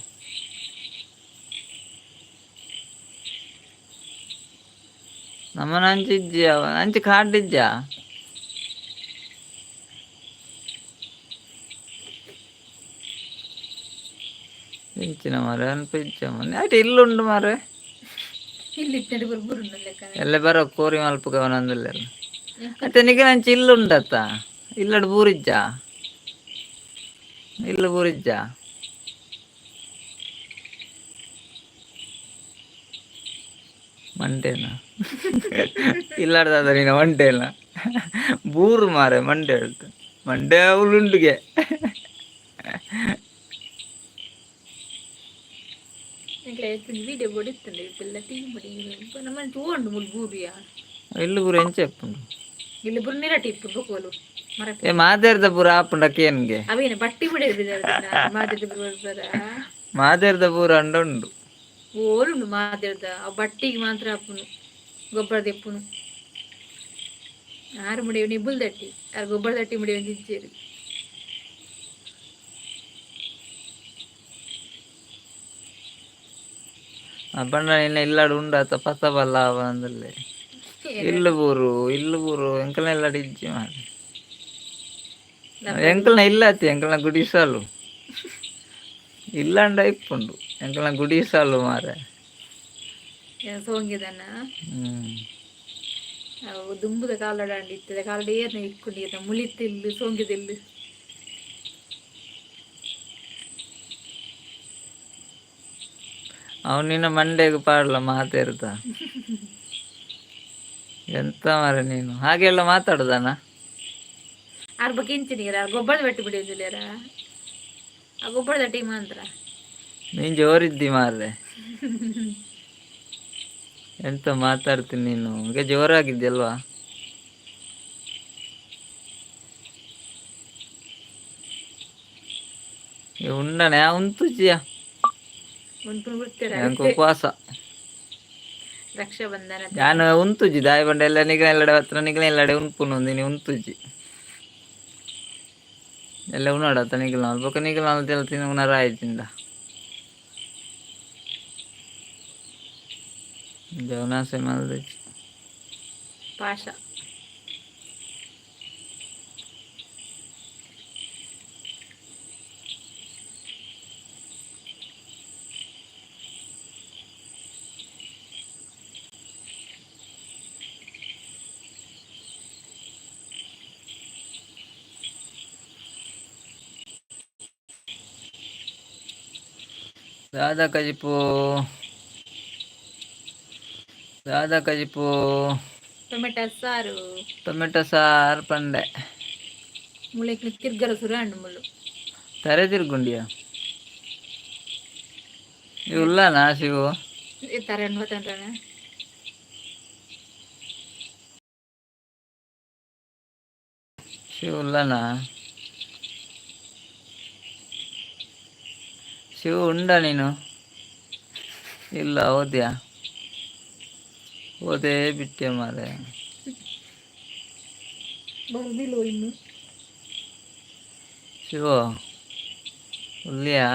ನಮ್ಮನ ಅಂಚಿಜ್ಜ ಅಂಚಿ ಕಾಡಿಜ್ಜ ಇಂಚಿನ ಮಾರೆ ಅನ್ಪಿಜ್ಜ ಮನೆ ಅಟ್ ಇಲ್ಲುಂಡು ಮಾರೆ ಇಲ್ಲಿ ಬೂರು ಎಲ್ಲ ಬರೋ ಕೋರಿ ಮಲ್ಪಗ ಅವನಂದಿಲ್ಲ ಮತ್ತೆ ನಿಗ ನಂಚಿ ಇಲ್ಲುಂಡತ್ತ ಇಲ್ಲಡು ಬೂರಿಜ್ಜ ಇಲ್ಲು ಬುರಿಜ್ಜ ಮಂಟೇನ ಇಲ್ಲಾಡ್ದ ನೀನು ಮಂಟೇನ ಬೂರು ಮಾರೆ ಮಂಡೆ ಹೇಳ್ತು ಮಂಡೆ ಅವಳುಂಡುಗೆ వీడియో పొడిస్తుంది పిల్ల టీ పొడి మనం చూడండి ముళ్ళు బూరియా ఇల్లు బూరు ఏం చెప్పుండు ఇల్లు బుర్ర నీరటి ఇప్పుడు కోలు ఏ ಮಾತಾಡ್ದ ಪೂರ ಆಪುಂಡ ಕೇನ್ಗೆ ಅವೇನು ಬಟ್ಟಿ ಬಿಡೋದು ಮಾತಾಡಿದ ಮಾತಾಡ್ದ ಪೂರ ಅಂಡುಂಡು ಓರುಂಡು ಮಾತಾಡ್ದ ಆ ಬಟ್ಟಿಗೆ ಮಾತ್ರ ಅಪ್ಪುನು ಗೊಬ್ಬರ ತೆಪ್ಪುನು ಆರು ಮುಡಿಯೋ ನಿಬ್ಬುಲ್ ತಟ್ಟಿ ಆ ಗೊಬ್ಬರ ತಟ್ಟಿ ಮುಡಿಯೋ ಇಜ್ಜೇರಿ ಅಪ್ಪಂಡ ನಿನ್ನ ಇಲ್ಲಾಡು ಉಂಡ ಪಸಬಲ್ಲ ಅವ ಅಂದಲ್ಲೇ ಇಲ್ಲು ಬೂರು ಎಂಕಲ್ನ ಇಲ್ಲಾಡು ಇಜ್ಜಿ ಮಾರೆ ಎಂಕಲ್ನ ಇಲ್ಲತಿ ಎಂಕಲ್ನ ಗುಡಿಸಲು ಇಲ್ಲಂಡ ಇಪ್ಪುಂಡು ಎಂಕಲ್ನ ಗುಡಿಸಲು ಮಾರೆ ಸೋಂಗಿದನ ದುಂಬುದ ಕಾಲಡಾಂಡಿ ಇತ್ತದ ಕಾಲಡ ಏರ್ನ ಇಕ್ಕೊಂಡಿದ್ದ ಮುಳಿತಿಲ್ಲು ಸೋಂಗಿದಿಲ್ಲು ಅವನು ನಿನ್ನ ಮಂಡೆಗೆ ಪಾಡಲ್ಲ ಮಾತಾಡ್ತ ಎಂತ ಮಾರೆ ನೀನು ಹಾಗೆಲ್ಲ ಮಾತಾಡುದಾನ ಅವ್ರ ಬಗ್ಗೆ ಇಂಚಿನೀರ ಗೊಬ್ಬರದ ಬಟ್ಟಿ ಬಿಡಿಯೋದಿಲ್ಲ ಆ ಗೊಬ್ಬರದ ಟೀಮ್ ಅಂದ್ರ ನೀನ್ ಜೋರಿದ್ದಿ ಮಾರ್ರೆ ಎಂತ ಮಾತಾಡ್ತೀನಿ ನೀನು ಈಗ ಜೋರಾಗಿದ್ಯಲ್ವಾ ಉಂಡನೆ ಉಂತುಜಿಯ ಉಪವಾಸ ರಕ್ಷಾಬಂಧನ ನಾನು ಉಂತುಜಿ ದಾಯಿ ಬಂಡ ಎಲ್ಲ ನಿಗನೆಲ್ಲಡೆ ಹತ್ರ ನಿಗನೆಲ್ಲಡೆ ಉಂಪುನು ನೀನು ಉಂತುಜಿ ಎಲ್ಲ ಉಣ್ಣಾಡತ್ತ ನಿಗಲ್ ನಾಲ್ ಬೊಕ ನಿಗಲ್ ನಾಲ್ ತಿಳ್ತೀನಿ ಉಣ್ಣಾರ ಆಯ್ತಿಂದ ಜವನಾಸೆ ಮಲ್ದಚ್ಚಿ ಪಾಶ దాదా కజిపు ಟೊಮೆಟೊ ಸಾರು ಪಂಡೆ ಮುಳೆಕ್ಲಿ ತಿರ್ಗರ ಸುರಾಂಡು ಮುಳ್ಳು ತರೆ ತಿರ್ಗುಂಡಿಯ ಇವುಲ್ಲನಾ ಶಿವು ತರೆ ಅನ್ಬತ್ತಂತಾನೆ ಶಿವು ಉಲ್ಲನಾ ಶಿವು ಉಂಡ ನೀನು ಇಲ್ಲ ಓದ್ಯಾ ಓದೇ ಬಿಟ್ಟೆ ಮಾರೆ ಬರ್ದಿಲ್ಲ ಇನ್ನು ಶಿವು ಉಲ್ಲಿಯಾ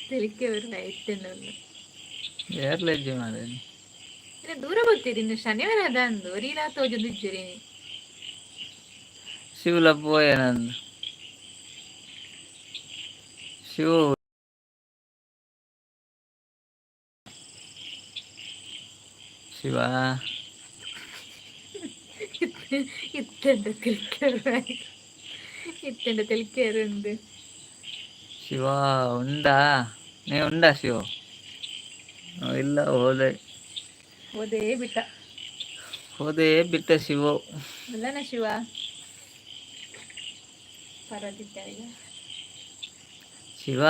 ತೆಲಿಕೆ ಬರಲ್ಲ ಇತ್ತೇನು ಏರ್ಲೆಜ್ಜಿ ಮಾರೆ ದೂರ ಬರ್ತೀರಿ ಇನ್ನು ಶನಿವಾರ ಅದಂದು ರೀಲಾ ತೋಜೊಂದು ಇಜ್ಜುರಿ ಶಿವಲ ಪೋಯ ನಂದು ಶಿವು ಶಿವ ಇತ್ತೆಂಡ ತೆಲಿಕೆರುಂದು ಶಿವ ಉಂಡಾ ನೀ ಉಂಡಾ ಶಿವ ಇಲ್ಲ ಓದೇ ಬಿಟ್ಟ ಶಿವ ಅಲ್ಲನ ಶಿವ ಪರದಿದ್ದಾರೆ ಶಿವ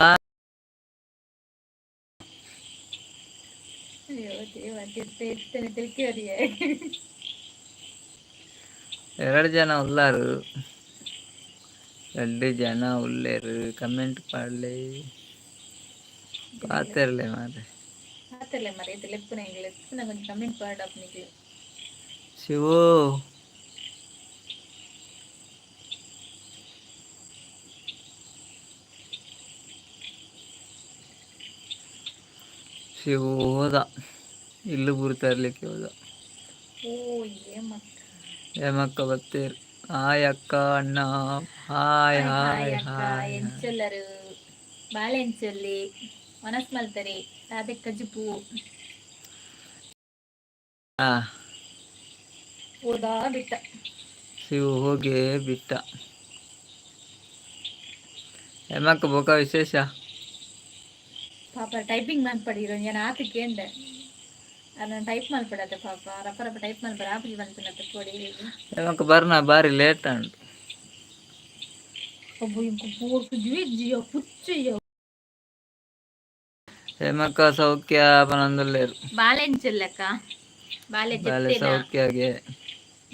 ಎರಡು ಜನ ಉಲ್ಲಾರು 2 ಜನ ಉಳ್ಳೇರು ಕಮೆಂಟ್ ಪಾಡ್ಲೆ ಪಾತಿರ್ಲೆ ಮಾರೆ ಮರೆಯಲ್ಲ ಎಪ್ಪು ನಂಗೆ ಕಮೆಂಟ್ ಪಾಡಪ್ಪ ನಿಗೆ ಶಿವು ಶಿವು ಹೋದ ಇಲ್ಲು ಬುರು ತರ್ಲಿಕ್ಕೆ ಹೋದ ಓ ಏಮಕ್ಕ ಬತ್ತೀರು ಹಾಯ್ ಅಕ್ಕ ಅಣ್ಣ ಹಾಯ್ ಹಾಯ್ ಹಾಯ್ ಎಂಚಲ್ಲರು ಬಾಳೆ ಎಂಚಲ್ಲಿ ಮನಸ್ ಮಲ್ತಾರೆ ರಾಧೆ ಕಜಿಪು ಹೋದ ಬಿಟ್ಟ. ಶಿವ ಹೋಗೇ ಬಿಟ್ಟ. ಏಮಕ್ಕ ಬೋಕ ವಿಶೇಷ? ಪಾಪ ಟೈಪಿಂಗ್ ಮಾಡ್ಪಡಿರೋ ನಾನು ಆಪಿಗೆ ಅಂದೆ ಅದನ್ನು ಟೈಪ್ ಮಾಡ್ಬಿಡತ್ತೆ ಪಾಪ ರಪ್ಪ ರಪ್ಪ ಟೈಪ್ ಮಾಡ್ಬಾರ ಆಪಿಗೆ ಬಂತು ಕೊಡಿ. ಏಮಕ್ಕ ಬರ್ನ ಬಾರಿ ಲೇಟ್ ಉಂಟು. ಒಬ್ಬ ಜಿಯೋ ಪುಚ್ಚಯ್ಯೋ ಏಮಕ್ಕ ಸೌಖ್ಯ ಪನಂದಲ್ಲೇರು ಬಾಳೆಂಚಲ್ಲಕ್ಕ ಬಾಳೆ ಬಾಲೆ ಜೆತ್ತೇನ ಸೌಖ್ಯಾಗೆ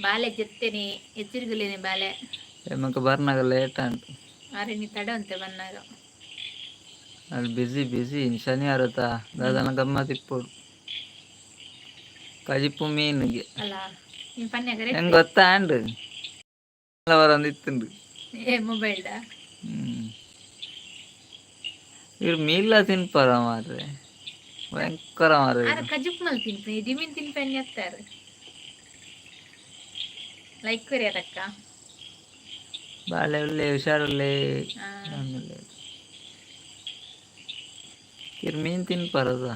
ಬಾಳೆ ಜೆತ್ತೇನೆ ಎಚ್ಚರಿಗಲೇನೆ ಬಾಳೆ. ಏಮಕ್ಕ ಬರ್ನಾಗ ಲೇಟ್ ಉಂಟು. ಅರೆ ನೀ ತಡ ಅಂತೆ ಬಂದಾಗ ಅಲ್ಲಿ ಬಿಸಿ ಶನಿವಾರ ದಾದನ ಗಮ್ಮತ್ ಇಪ್ಪಡು ಕಜಿಪ್ಪು ಮೀನಿಗೆ ಅಲ್ಲ ನೀನು ಪನ್ಯಾಗ ಹೆಂಗ್ ಗೊತ್ತಾ ಅಂಡು ಅವರೊಂದು ಇತ್ತುಂಡು ಏ ಮೊಬೈಲ್ಡ ಇವ್ರು ಮೀಲ್ಲ ತಿನ್ಪಾರ ಮಾರ್ರೆ ಭಯಂಕರ ಮಾರ್ರೆ. ಆರ ಕಜಿಪ್ ಮಲ್ ತಿನ್ಪಿ ದಿಮಿನ್ ತಿನ್ಪೆನ್ ಎತ್ತಾರ ಲೈಕ್ ಕೊರಿ ಅದಕ್ಕ ಬಾಳೆ ಉಳ್ಳೆ ಹುಷಾರುಳ್ಳೆ ಇವ್ರು ಮೀನ್ ತಿನ್ಪಾರದ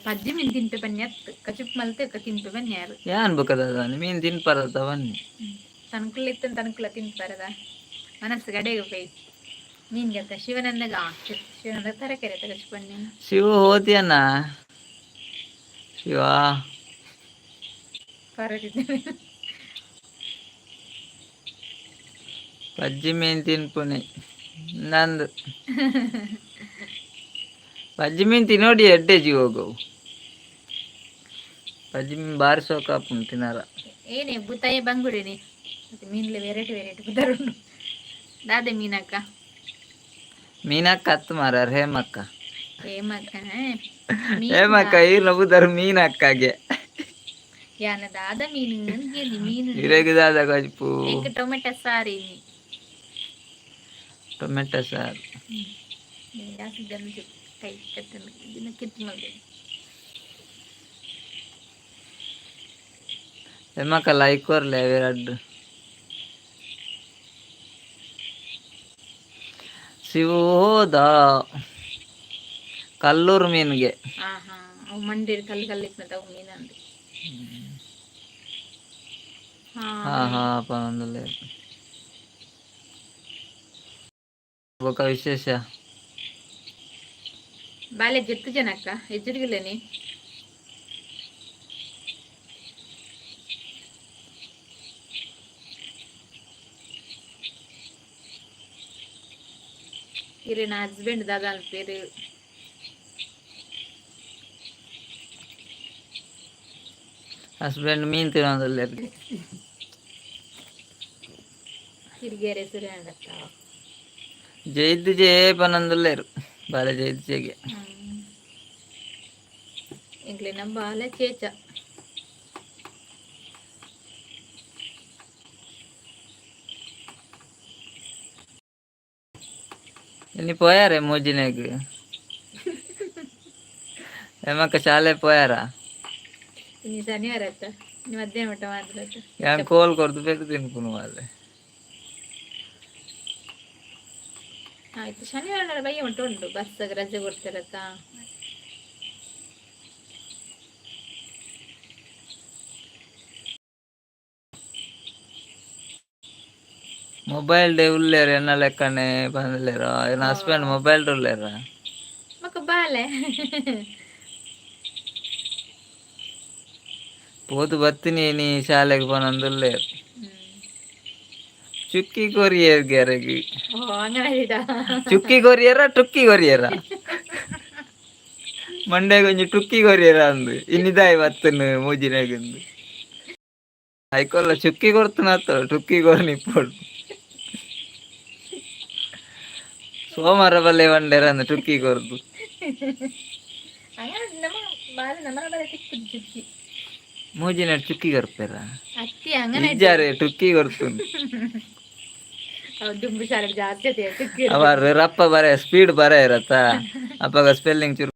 ಪಜ್ಜಿ ಮೀನ್ ತಿಂಪೆ ಬನ್ನಿ ಅತ್ತು ಕಜಿಪ್ ಮಲ್ತೆ ತಿಂಪೆ ಬನ್ನಿ ಯಾರು ಏನ್ ಬೇಕದ ಮೀನ್ ತಿನ್ಪಾರದ ಬನ್ನಿ ತನಕುಲ್ಲ ಇತ್ತ ತನಕುಲ್ಲ ತಿಂಪಾರದ ಮನಸ್ಸು ಗಡೆಗೆ ಹೋಯ್ ಮೀನ್ ಗೆತ್ತ ಶಿವನಂದಾಗ ಶಿವನಂದಾಗ ತರಕಾರಿ ತಗಚ್ ಬನ್ನಿ. ಶಿವ ಹೋತಿಯನ್ನ ಶಿವ ಪರದಿದ್ದೇವೆ ಪಜ್ಜಿ ಮೀನ್ ತಿನ್ಪುನೆ ನಂದು ಪಜ್ಜಿ ಮೀನ್ ತಿನ್ನೋಡಿ ಎಡ್ಡೆ ಜೀವ ಹೋಗವು ಪಜ್ಜಿ ಮೀನ್ ಬಾರಿ ಸೋಕಾಪುಂಡು ತಿನ್ನಾರ. ಏನೇ ಬುತ್ತಾಯ ಬಂಗುಡಿನಿ ಮತ್ತೆ ಮೀನ್ಲೆ ವೆರೈಟಿ ಬುತ್ತಾರುಂಡು ದಾದೆ ಮೀನಕ್ಕ ಮೀನಕ್ಕ ಹತ್ತು ಮಾರ ಹೇಮಕ್ಕ ಹೇಮಕ್ಕ ಈರ್ನ ಬುದಾರ ಮೀನಕ್ಕಾಗೆ ಯಾನ ದಾದ ಮೀನು ಮೀನು ಇರಗಿದಾದ ಗಜ್ಪು ಟೊಮೆಟೊ ಸಾರಿ ಟೊಮೆಟೊ ಸಾರು ಜಾಸ್ತಿ ಜನ ಕೈ ಕಟ್ಟನ ಇದನ್ನ ಕಿತ್ತು ಮಾಡಿ ಹೇಮಕ್ಕ ಲೈಕ್ ಕೊರ್ಲೆ ಅವೆರಡು ಶಿವ ಹೋದ ಕಲ್ಲೂರು ಮೀನ್ಗೆ. ಅವು ಮಂಡಿರ್ ಕಲ್ಲು ಕಲ್ಲಿತ್ತು ಅವು ಮೀನಂದು ಪನಂದಲ್ಲೇ ಬೊಕ ವಿಶೇಷ ಬಾಲೆ ಜೆತ್ತು ಜನಕ್ಕ ಎಜ್ಜುರ್ಗಿಲ್ಲೇನಿ ಇರಿ ನಾ ಹಸ್ಬೆಂಡ್ ದಾದ ಅನ್ಪೇರು ಹಸ್ಬೆಂಡ್ ಮೀನ್ ತಿನ್ನೋದಲ್ಲೇ ಹಿರಿಗೆರೆ ಸುರೇಂದ್ರಕ್ಕ ಜೈದ್ದು ಜೇ ಪನಂದಲ್ಲೇರು ಬಾಲೆ ಜೈದ್ದು ಜೇಗೆ ಎಂಗ್ಲಿನ ಬಾಲೆ ಚೇಚ ಇನ್ನು ಪೋಯಾರೆ ಮೂಜಿನಾಗ ಏಮಕ್ಕ ಶಾಲೆ ಪೋಯಾರ ಇನ್ನು ಶನಿವಾರ ಆಯ್ತಾ ನೀವು ಮಧ್ಯಾಹ್ನ ಊಟ ಮಾಡಿದ್ರೆ ಹೆಂಗೆ ಕೋಲ್ ಕೊಡ್ದು ಬೇಕು ತಿನ್ಕೊಂಡು ಮಾರ್ರೆ. ಆಯ್ತು ಶನಿವಾರ ಬಯ್ಯ ಮಟ್ಟ ಉಂಟು ಬಸ್ಸಾಗ ರಜೆ ಕೊಡ್ತಾರತ್ತ ಮೊಬೈಲ್ ಡೇ ಉಳ್ಳೇರು ಎನ್ನ ಲೆಕ್ಕನೆ ಬಂದಿಲ್ಲೇರ ಏನ ಹಸ್ಬೆಂಡ್ ಮೊಬೈಲ್ ಉಳ್ಳೇರ ಮಕ್ಕ ಬಾಲೆ ಪೋದು ಬತ್ತೀನಿ ನೀ ಶಾಲೆಗೆ ಪನಂದುಲ್ಲೇರು ಚುಕ್ಕಿ ಕೊರಿಯರ್ ಗೆರಗಿ ಚುಕ್ಕಿ ಕೊರಿಯರ ಟುಕ್ಕಿ ಕೊರಿಯರ ಮಂಡೆ ಕೊಂಚ ಟುಕ್ಕಿ ಕೊರಿಯರ ಅಂದು ಇನ್ನಿದಾಯಿ ಬತ್ತನು ಮೂಜಿನಾಗಂದು ಆಯ್ಕೊಲ್ಲ ಚುಕ್ಕಿ ಕೊಡ್ತಾನ ಟುಕ್ಕಿ ಕೊರ್ನಿಪ್ಪಡು ಸೋಮವಾರ ಬಲ್ಲೆ ಬಂಡೇರ ಅಂದ ಟುಕ್ಕಿ ಕೊರ್ದು ಮೂಜಿನ ಚುಕ್ಕಿ ಕೊರ್ಪೇರ ಇಜ್ಜಾರೆ ಟುಕ್ಕಿ ಕೊರ್ತುಂಡು ಅವರ್ ರಪ್ಪ ಬರ ಸ್ಪೀಡ್ ಬರ ಇರತ್ತ ಅಪ್ಪಾಗ ಸ್ಪೆಲ್ಲಿಂಗ್ ಚುರು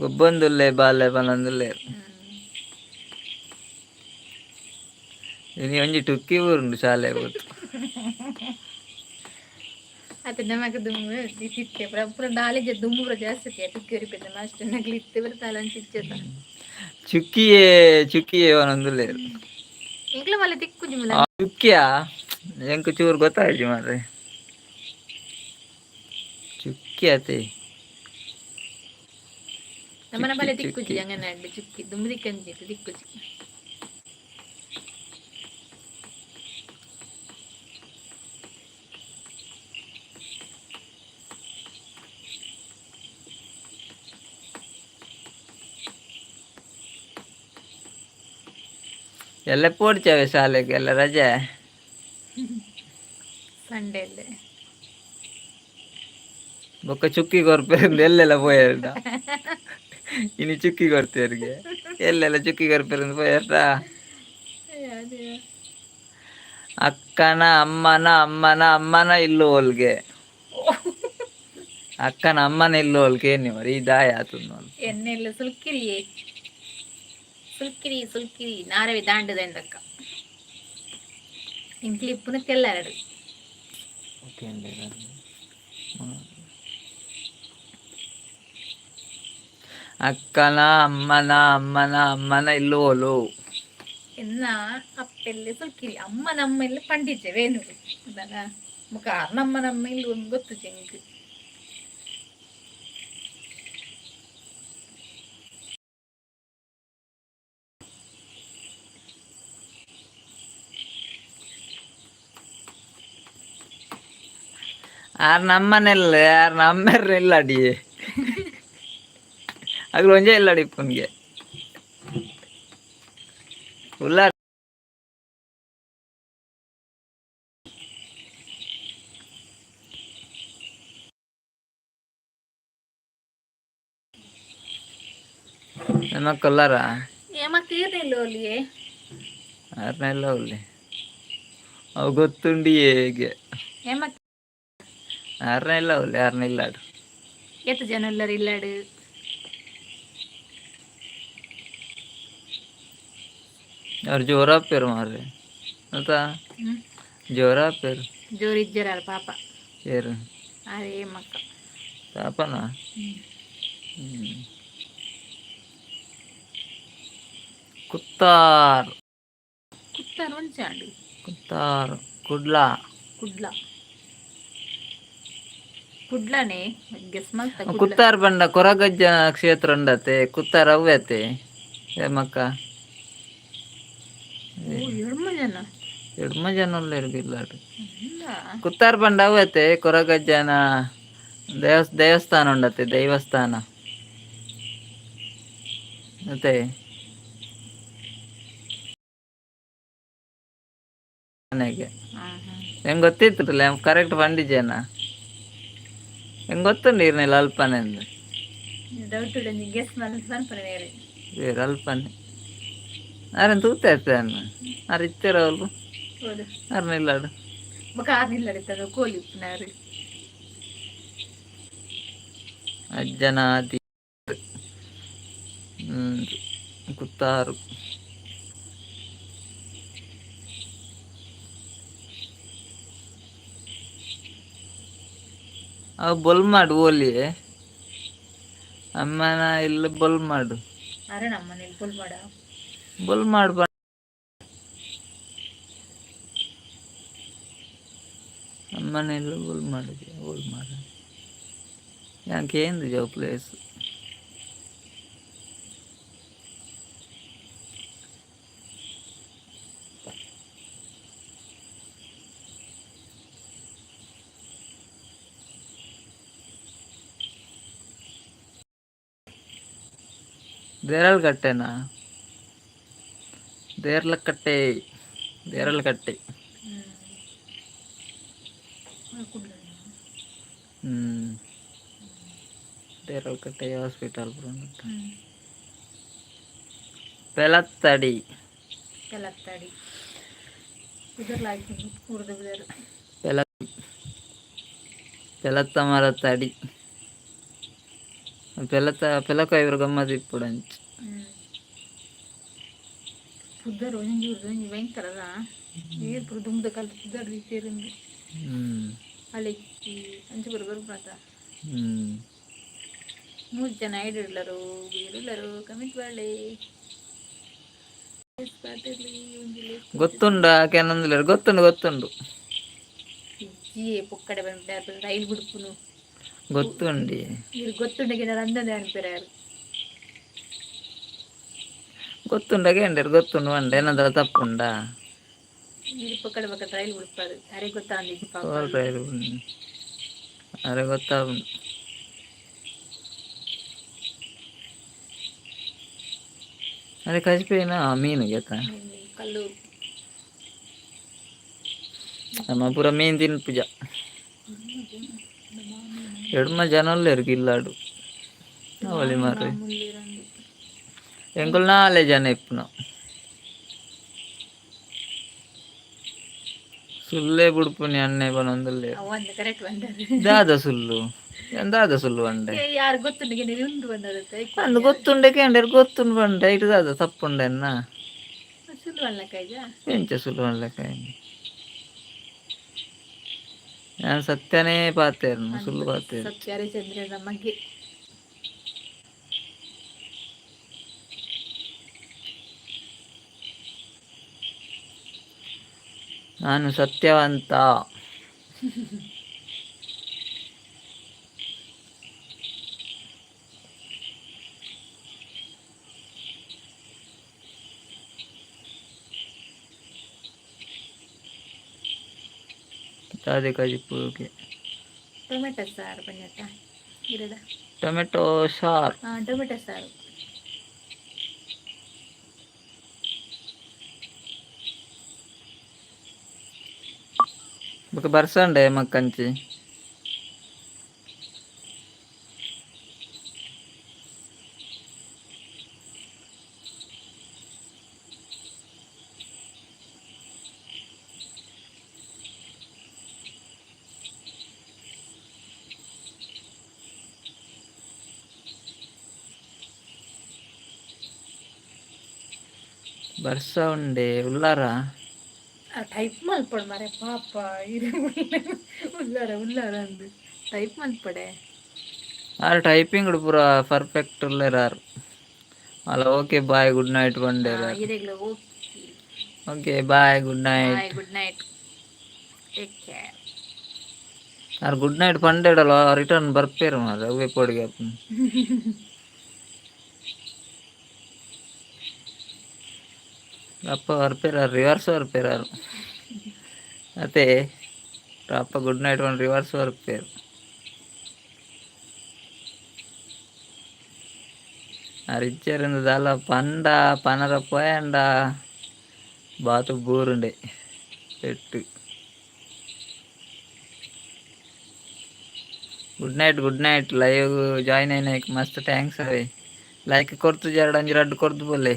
ಗೊಬ್ಬೊಂದುಲ್ಲೆ ಬಾಲ್ಯ ಬನಂದುಲ್ಲೆ ಇನಿ ಒಂಜಿ ಟುಕ್ಕಿ ಊರುಂಡು ಶಾಲೆ ಹೋತು आता नमाक दुम तिथे पूरा डाले दुम पूरा जास्त टिक्की పెద్ద మాస్టర్ నగలు ఇస్తే పెడతాలని ఇచ్చేత ಚುಕ್ಕಿಯೇ ಒಂದೊಂದು ಲೇರು ఇంట్లో మళ్ళీ తిక్కు జిమ్లా ಚುಕ್ಕಿಯ ಎಂಕ್ ಚೂರು ಗೊತ್ತಾಯ್ತು ಮಾರ್ರೆ ಚುಕ್ಕಿ ಆತೆ ನಮ್ಮನ ಬಲೆ ತಿಕ್ಕುಜಿ ಹಂಗನೆ ಆಗ್ಲಿ ಚುಕ್ಕಿ ದುಮ್ರಿ ಕಂಜಿತ್ತು ತಿಕ್ಕುಜಿ ಎಲ್ಲ ಪೋಡ್ಚವೆ ಶಾಲೆಗೆ ಎಲ್ಲ ರಜೆ ಸಂಡೇ ಅಲ್ಲೇ ಬೊಕ್ಕ ಚುಕ್ಕಿ ಕೊರ್ಪೆರಿಂದ ಎಲ್ಲೆಲ್ಲ ಪೋಯರ್ದ ಇನ್ನು ಚುಕ್ಕಿ ಕೊಡ್ತೀವ್ರಿಗೆ ಎಲ್ಲೆಲ್ಲ ಚುಕ್ಕಿ ಕೊರ್ಪೆರಿಂದ ಪೋಯರ್ದ ಅಕ್ಕನ ಅಮ್ಮನ ಇಲ್ಲು ಹೋಲ್ಗೆ ಅಕ್ಕನ ಅಮ್ಮನ ಇಲ್ಲು ಹೋಲ್ಗೆ ಏನಿ ಮರಿ ಈ ದಾಯ ಆತು ಎಣ್ಣೆಲ್ಲ ಸುಲ್ಕಿರಿ ಸುಲ್ಕಿರಿ ನಾರವಿ ದಾಂಡದ ಎಂದಕ್ಕ ಇಂಕ್ಲಿಪ್ಪುನ ತೆಲ್ಲಾರಡು ಅಕ್ಕನ ಅಮ್ಮನ ಇಲ್ಲು ಹೋಲು ಎನ್ನ ಅಪ್ಪೆಲ್ಲೆ ಸುಲ್ಕಿರಿ ಅಮ್ಮ ನಮ್ಮ ಎಲ್ಲ ಪಂಡಿಚೆ ವೇನು ಮುಖ ನಮ್ಮ ಇಲ್ಲಿ ಒಂದು ಗೊತ್ತು ಚೆಂಕ್ ಯಾರು ನಮ್ಮನೆಲ್ಲ ಯಾರು ನಮ್ಮೆರ್ರ ಇಲ್ಲ ಅಡಿ ಅದ್ರ ಒಂಜೆ ಇಲ್ಲ ಅಡಿ ಪುನ್ಗೆ ಉಲ್ಲ ನಮ್ಮ ಕೊಲ್ಲಾರ ಏಮಕ್ಕೇನಿಲ್ಲ ಒಲಿಯೇ ಯಾರನ್ನೆಲ್ಲ ಒಳ್ಳೆ ಅವು ಗೊತ್ತುಂಡಿ ಹೇಗೆ ಏಮಕ್ಕ ಯಾರನ್ನೆಲ್ಲ ಒಳ್ಳೆ ಯಾರನ್ನ ಇಲ್ಲಾಡು ಎತ್ತು ಜನ ಎಲ್ಲರೂ ಇಲ್ಲಾಡು ಅವ್ರು ಜೋರಾಪೇರು ಮಾರ್ರೆ ಆಯ್ತಾ ಜೋರಾಪೇರು ಜೋರಿಜ್ಜರ ಪಾಪ ಸೇರು ಅದೇ ಮಕ್ಕ ಪಾಪನ ಕುತ್ತಾರ್ ಒಂಚಾಂಡು ಕುತ್ತಾರ್ ಕುಡ್ಲನೇ ಗೆಸ್ಮಲ್ತ ಕುತ್ತಾರ್ ಬಂಡ ಕೊರಗಜ್ಜ ಕ್ಷೇತ್ರ ಉಂಡತೆ ಕುತ್ತಾರ್ ಅವ್ಯತೆ ಮಕ್ಕ ಎಡ್ಮ ಜನ ಇಲ್ಲ ಕುತ್ತಾರ್ ಬಂಡ ಅವ್ಯತೆ ಕೊರಗಜ್ಜನ ದೇವಸ್ಥಾನ ಉಂಡತೆ ದೈವಸ್ಥಾನ ಮತ್ತೆ ಮನೆಗೆ ಹೆಂಗ್ ಗೊತ್ತಿತ್ತಲ್ಲ ಕರೆಕ್ಟ್ ಬಂಡಿಜೇನ ಹೆಂಗ್ ಗೊತ್ತುಂಡು ನೀರ್ನೆಲ್ಲ ಅಲ್ಪನೆ ಅಂದ್ರೆ ಬೇರೆ ಅಲ್ಪನೆ ಆರನ್ ತೂತ ಇರ್ತೇನೆ ಆರು ಇತ್ತಿರವಲ್ಲು ಆರ್ನಿಲ್ಲಾಡು ಕೋಳಿ ಅಜ್ಜನಾದಿ ಕುತ್ತಾರು ಅವು ಬೊಲ್ ಮಾಡು ಓಲಿ ಅಮ್ಮನ ಇಲ್ಲ ಬೊಲ್ ಮಾಡು ಬೊಲ್ ಮಾಡು ಅಮ್ಮನ ಇಲ್ಲ ಬೊಲ್ ಮಾಡಿದೆ ಬೊಲ್ ಮಾಡ ಯಾಕೆ ಏನು ಜಾವ್ ಪ್ಲೇಸ್ ದೇರಳಕಟ್ಟೆನಾ ದೇರ್ಲಕಟ್ಟೆ ದೇರಳಕಟ್ಟೆ ದೇರಳಕಟ್ಟೆ ಹಾಸ್ಪಿಟಲ್ ಪೆಲತ್ತಡಿ ಪೆಲತ್ತ ಮರತ್ತಡಿ ಪೆಲಕ ಇವ್ರ ಗಮ್ಮತ್ ಇಪ್ಪುಡು ಅಂಚು ಭಯಂಕರ ನೀರು ದುಮ್ದ ಕಲ್ತು ಅಳಿಕ್ಕಿ ಅಂಚೆ ಬರೋಬರು ಮಾತ ಹ್ಮ್ 3 ಜನ ಐಡಿಲ್ಲರು ಬೇರುಲ್ಲರು ಕಮೆಂಟ್ ಮಾಡಿ ಗೊತ್ತುಂಡ ಕೆನೊಂದಿಲ್ಲರು ಗೊತ್ತುಂಡು ಇಜ್ಜಿಯೇ ಪೊಕ್ಕಡೆ ಬಂದು ರೈಲ್ ಬಿಡುಪುನು ಗೊತ್ತುಂಡಿ ಇವ್ರು ಗೊತ್ತುಂಡಗೆ ಅಂದನೆ ಅನ್ಪಿರಾರು ಗೊತ್ತುಂಡಗೆ ಎಂಡರು ಗೊತ್ತುಂಡು ಮಂಡೆ ಏನಂದ್ರೆ ತಪ್ಪುಂಡ ಇವ್ರು ಪೊಕ್ಕಡೆ ರೈಲ್ ಬಿಡುಪಾರು ಅರೆ ಗೊತ್ತಾಂದಿಜ್ಜಿ ಪಾಪ ಅರೆ ಗೊತ್ತಾಗುಂಡು ಅರೆ ಕಜಿಪೇನ ಮೀನು ಗೆತ ಕಲ್ಲು ನಮ್ಮ ಪೂರ ಮೀನು ತಿನ್ಪುಜ ಎಡ್ಮ ಜನಲ್ಲೇರು ಕಿಲ್ಲಾಡು ಅವಳಿ ಮಾರ್ರೆ ಎಂಕುಲು 4 ಜನ ಇಪ್ಪುನ ಸುಲ್ಲೇ ಬುಡ್ಪುನಿ ಅನ್ನೆ ಬನೊಂದುಲ್ಲೆ ದಾದ ಸುಲ್ಲು ಎಂದಾದ ಸುಲ್ಲು ಅಂಡೆ ಯಾರು ಗೊತ್ತುಂಡೆ ಉಂಡು ಬಂದದ ಅಂದು ಗೊತ್ತುಂಡೆ ಕೇಂದ್ರ ಗೊತ್ತುಂಡು ಬಂಡೆ ಇಟ್ಟು ದಾದ ತಪ್ಪುಂಡೆನ್ನ ಸುಲ್ಲು ಅಲ್ಲಕಾಯ್ಜ ಎಂಚ ಸುಲ್ಲು ಅಲ್ಲಕಾಯ್ ഞാൻ സത്യനെ പാത്തായിരുന്നു സുള്ളു പാത്തായിരുന്നു സത്യഹരിചന്ദ്രൻ ನಮಗೆ ನಾನು ಸತ್ಯವಂತ ತಾದೆ ಕಜಿಪುಗೆ ಟೊಮೆಟೊ ಸಾರು ಬನ್ನಿಟ್ಟ ಇರದ ಟೊಮೆಟೊ ಸಾರು ಟೊಮೆಟೊ ಸಾರು ಬೊಕ ಬರ್ಸಂಡೆ ಮಕ್ಕಂಚಿ ಬರ್ಸ ಉಂಡೆ ಉಲ್ಲಾರ ಟೈಪ್ ಮಲ್ಪಡು ಮರೆ ಪಾಪ ಇದು ಉಲ್ಲಾರ ಅಂದು ಟೈಪ್ ಮಲ್ಪಡೆ ಆರು ಟೈಪಿಂಗ್ ಪೂರ ಪರ್ಫೆಕ್ಟ್ ಉಲ್ಲೇರಾರು ಅಲ್ಲ ಓಕೆ ಬಾಯ್ ಗುಡ್ ನೈಟ್ ಬಂಡೆ okay bye good night take care ಆರು ಗುಡ್ ನೈಟ್ ಪಂಡೆಡಲ್ಲ ರಿಟರ್ನ್ ಬರ್ಪೇರು ಮಾರ್ರೆ ಅವೇ ಪೋಡಿಗೆ ಅಪ್ಪ ಬರ್ಪೇರಾರು ರಿವರ್ಸ್ ಬರ್ಪೇರಾರು ಅದೇ ಅಪ್ಪ ಗುಡ್ ನೈಟ್ ಒಂದು ರಿವರ್ಸ್ ಬರ್ಪೇರು ಅರಿಚರಿಂದ ದಾಲ ಪಂಡ ಪನರ ಪೋಯಂಡ ಬಾತು ಬೂರುಂಡೆ ಪೆಟ್ಟು ಗುಡ್ ನೈಟ್ ಲೈವ್ ಜಾಯಿನ್ అయినాక ಮಸ್ತ್ ಥ್ಯಾಂಕ್ಸ್ ಅವೇ ಲೈಕ್ ಕೊರ್ತು ಜರಡಂಜಿ ರಡ್ಡು ಕೊರ್ದು ಬೋಲೆ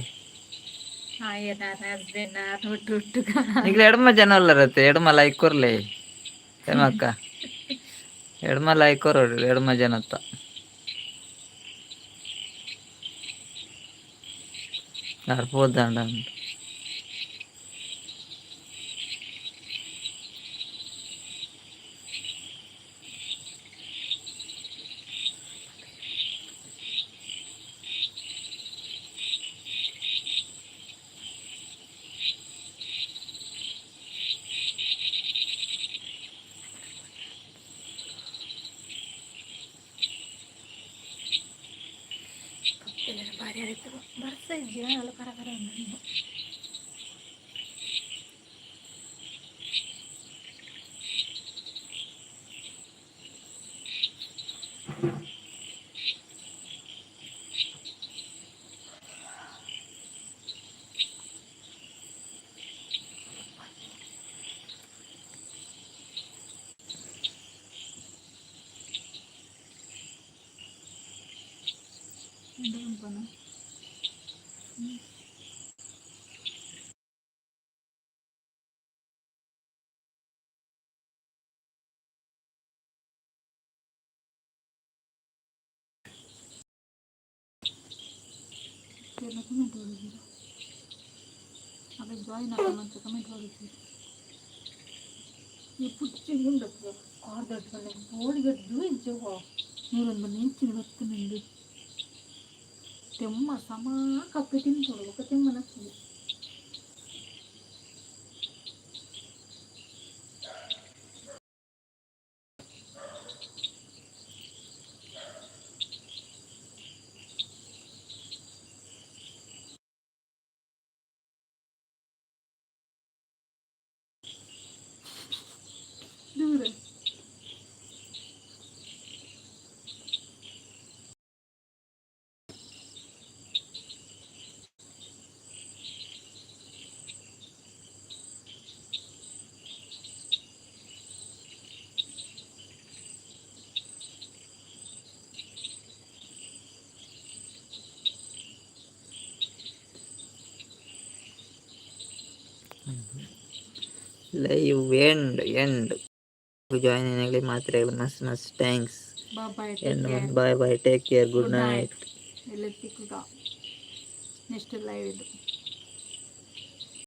ಈಗ ಎಡಮ ಜನ ಅಲ್ಲರತ್ತೆ ಎಡಮ ಲೈಕ್ ಕೊರ್ಲೆ ಹೇಮಕ್ಕ ಎಡಮ ಲೈಕ್ ಕೊರೋಡು ಎಡಮ ಜನತ್ತ ಅರ್ಬೋದಂಡ ಭಾರಿ ಆಯ್ತು ಬರ್ತಾ ಇದ್ದೀಯ ಅಲ್ಲ ಕರ ಕಮೆಂಟ್ ಮಾಡಿದ್ದೀರಾ ಅದೇ ಜಾಯಿನ್ ಆಗ ಕಮೆಂಟ್ ಮಾಡಿದ್ದೀರಿ ಈ ಪುಚ್ಚಿ ಮುಂದಕ್ಕೆ ಆರ್ದಟ್ಕೊಂಡೆ ಬೋಡಿಗಡ್ಡು ಇಜ್ಜವ ನೂರೊಂದು ನೆಂಚಿನ ಹೊತ್ತು ನಿಂದು ತೆಮ್ಮ ಸಮ ಕಪ್ಪೆ ತಿನ್ಕೊಡ್ಬೇಕು ತೆಮ್ಮನಕ್ಕಿದೆ ದೂರ ಲೈವ್ ಎಂಡ್ ಜಾಯಿನ್ ಆಗಲಿ ಮಾತ್ರೆಗಳು ಮಸ್ತ್ thanks bye and bye take care good night ಎಲ್ಲ ಸಿಕ್ಕುತ್ತಾ ನೆಕ್ಸ್ಟ್ ಲೈವ್ ಇದು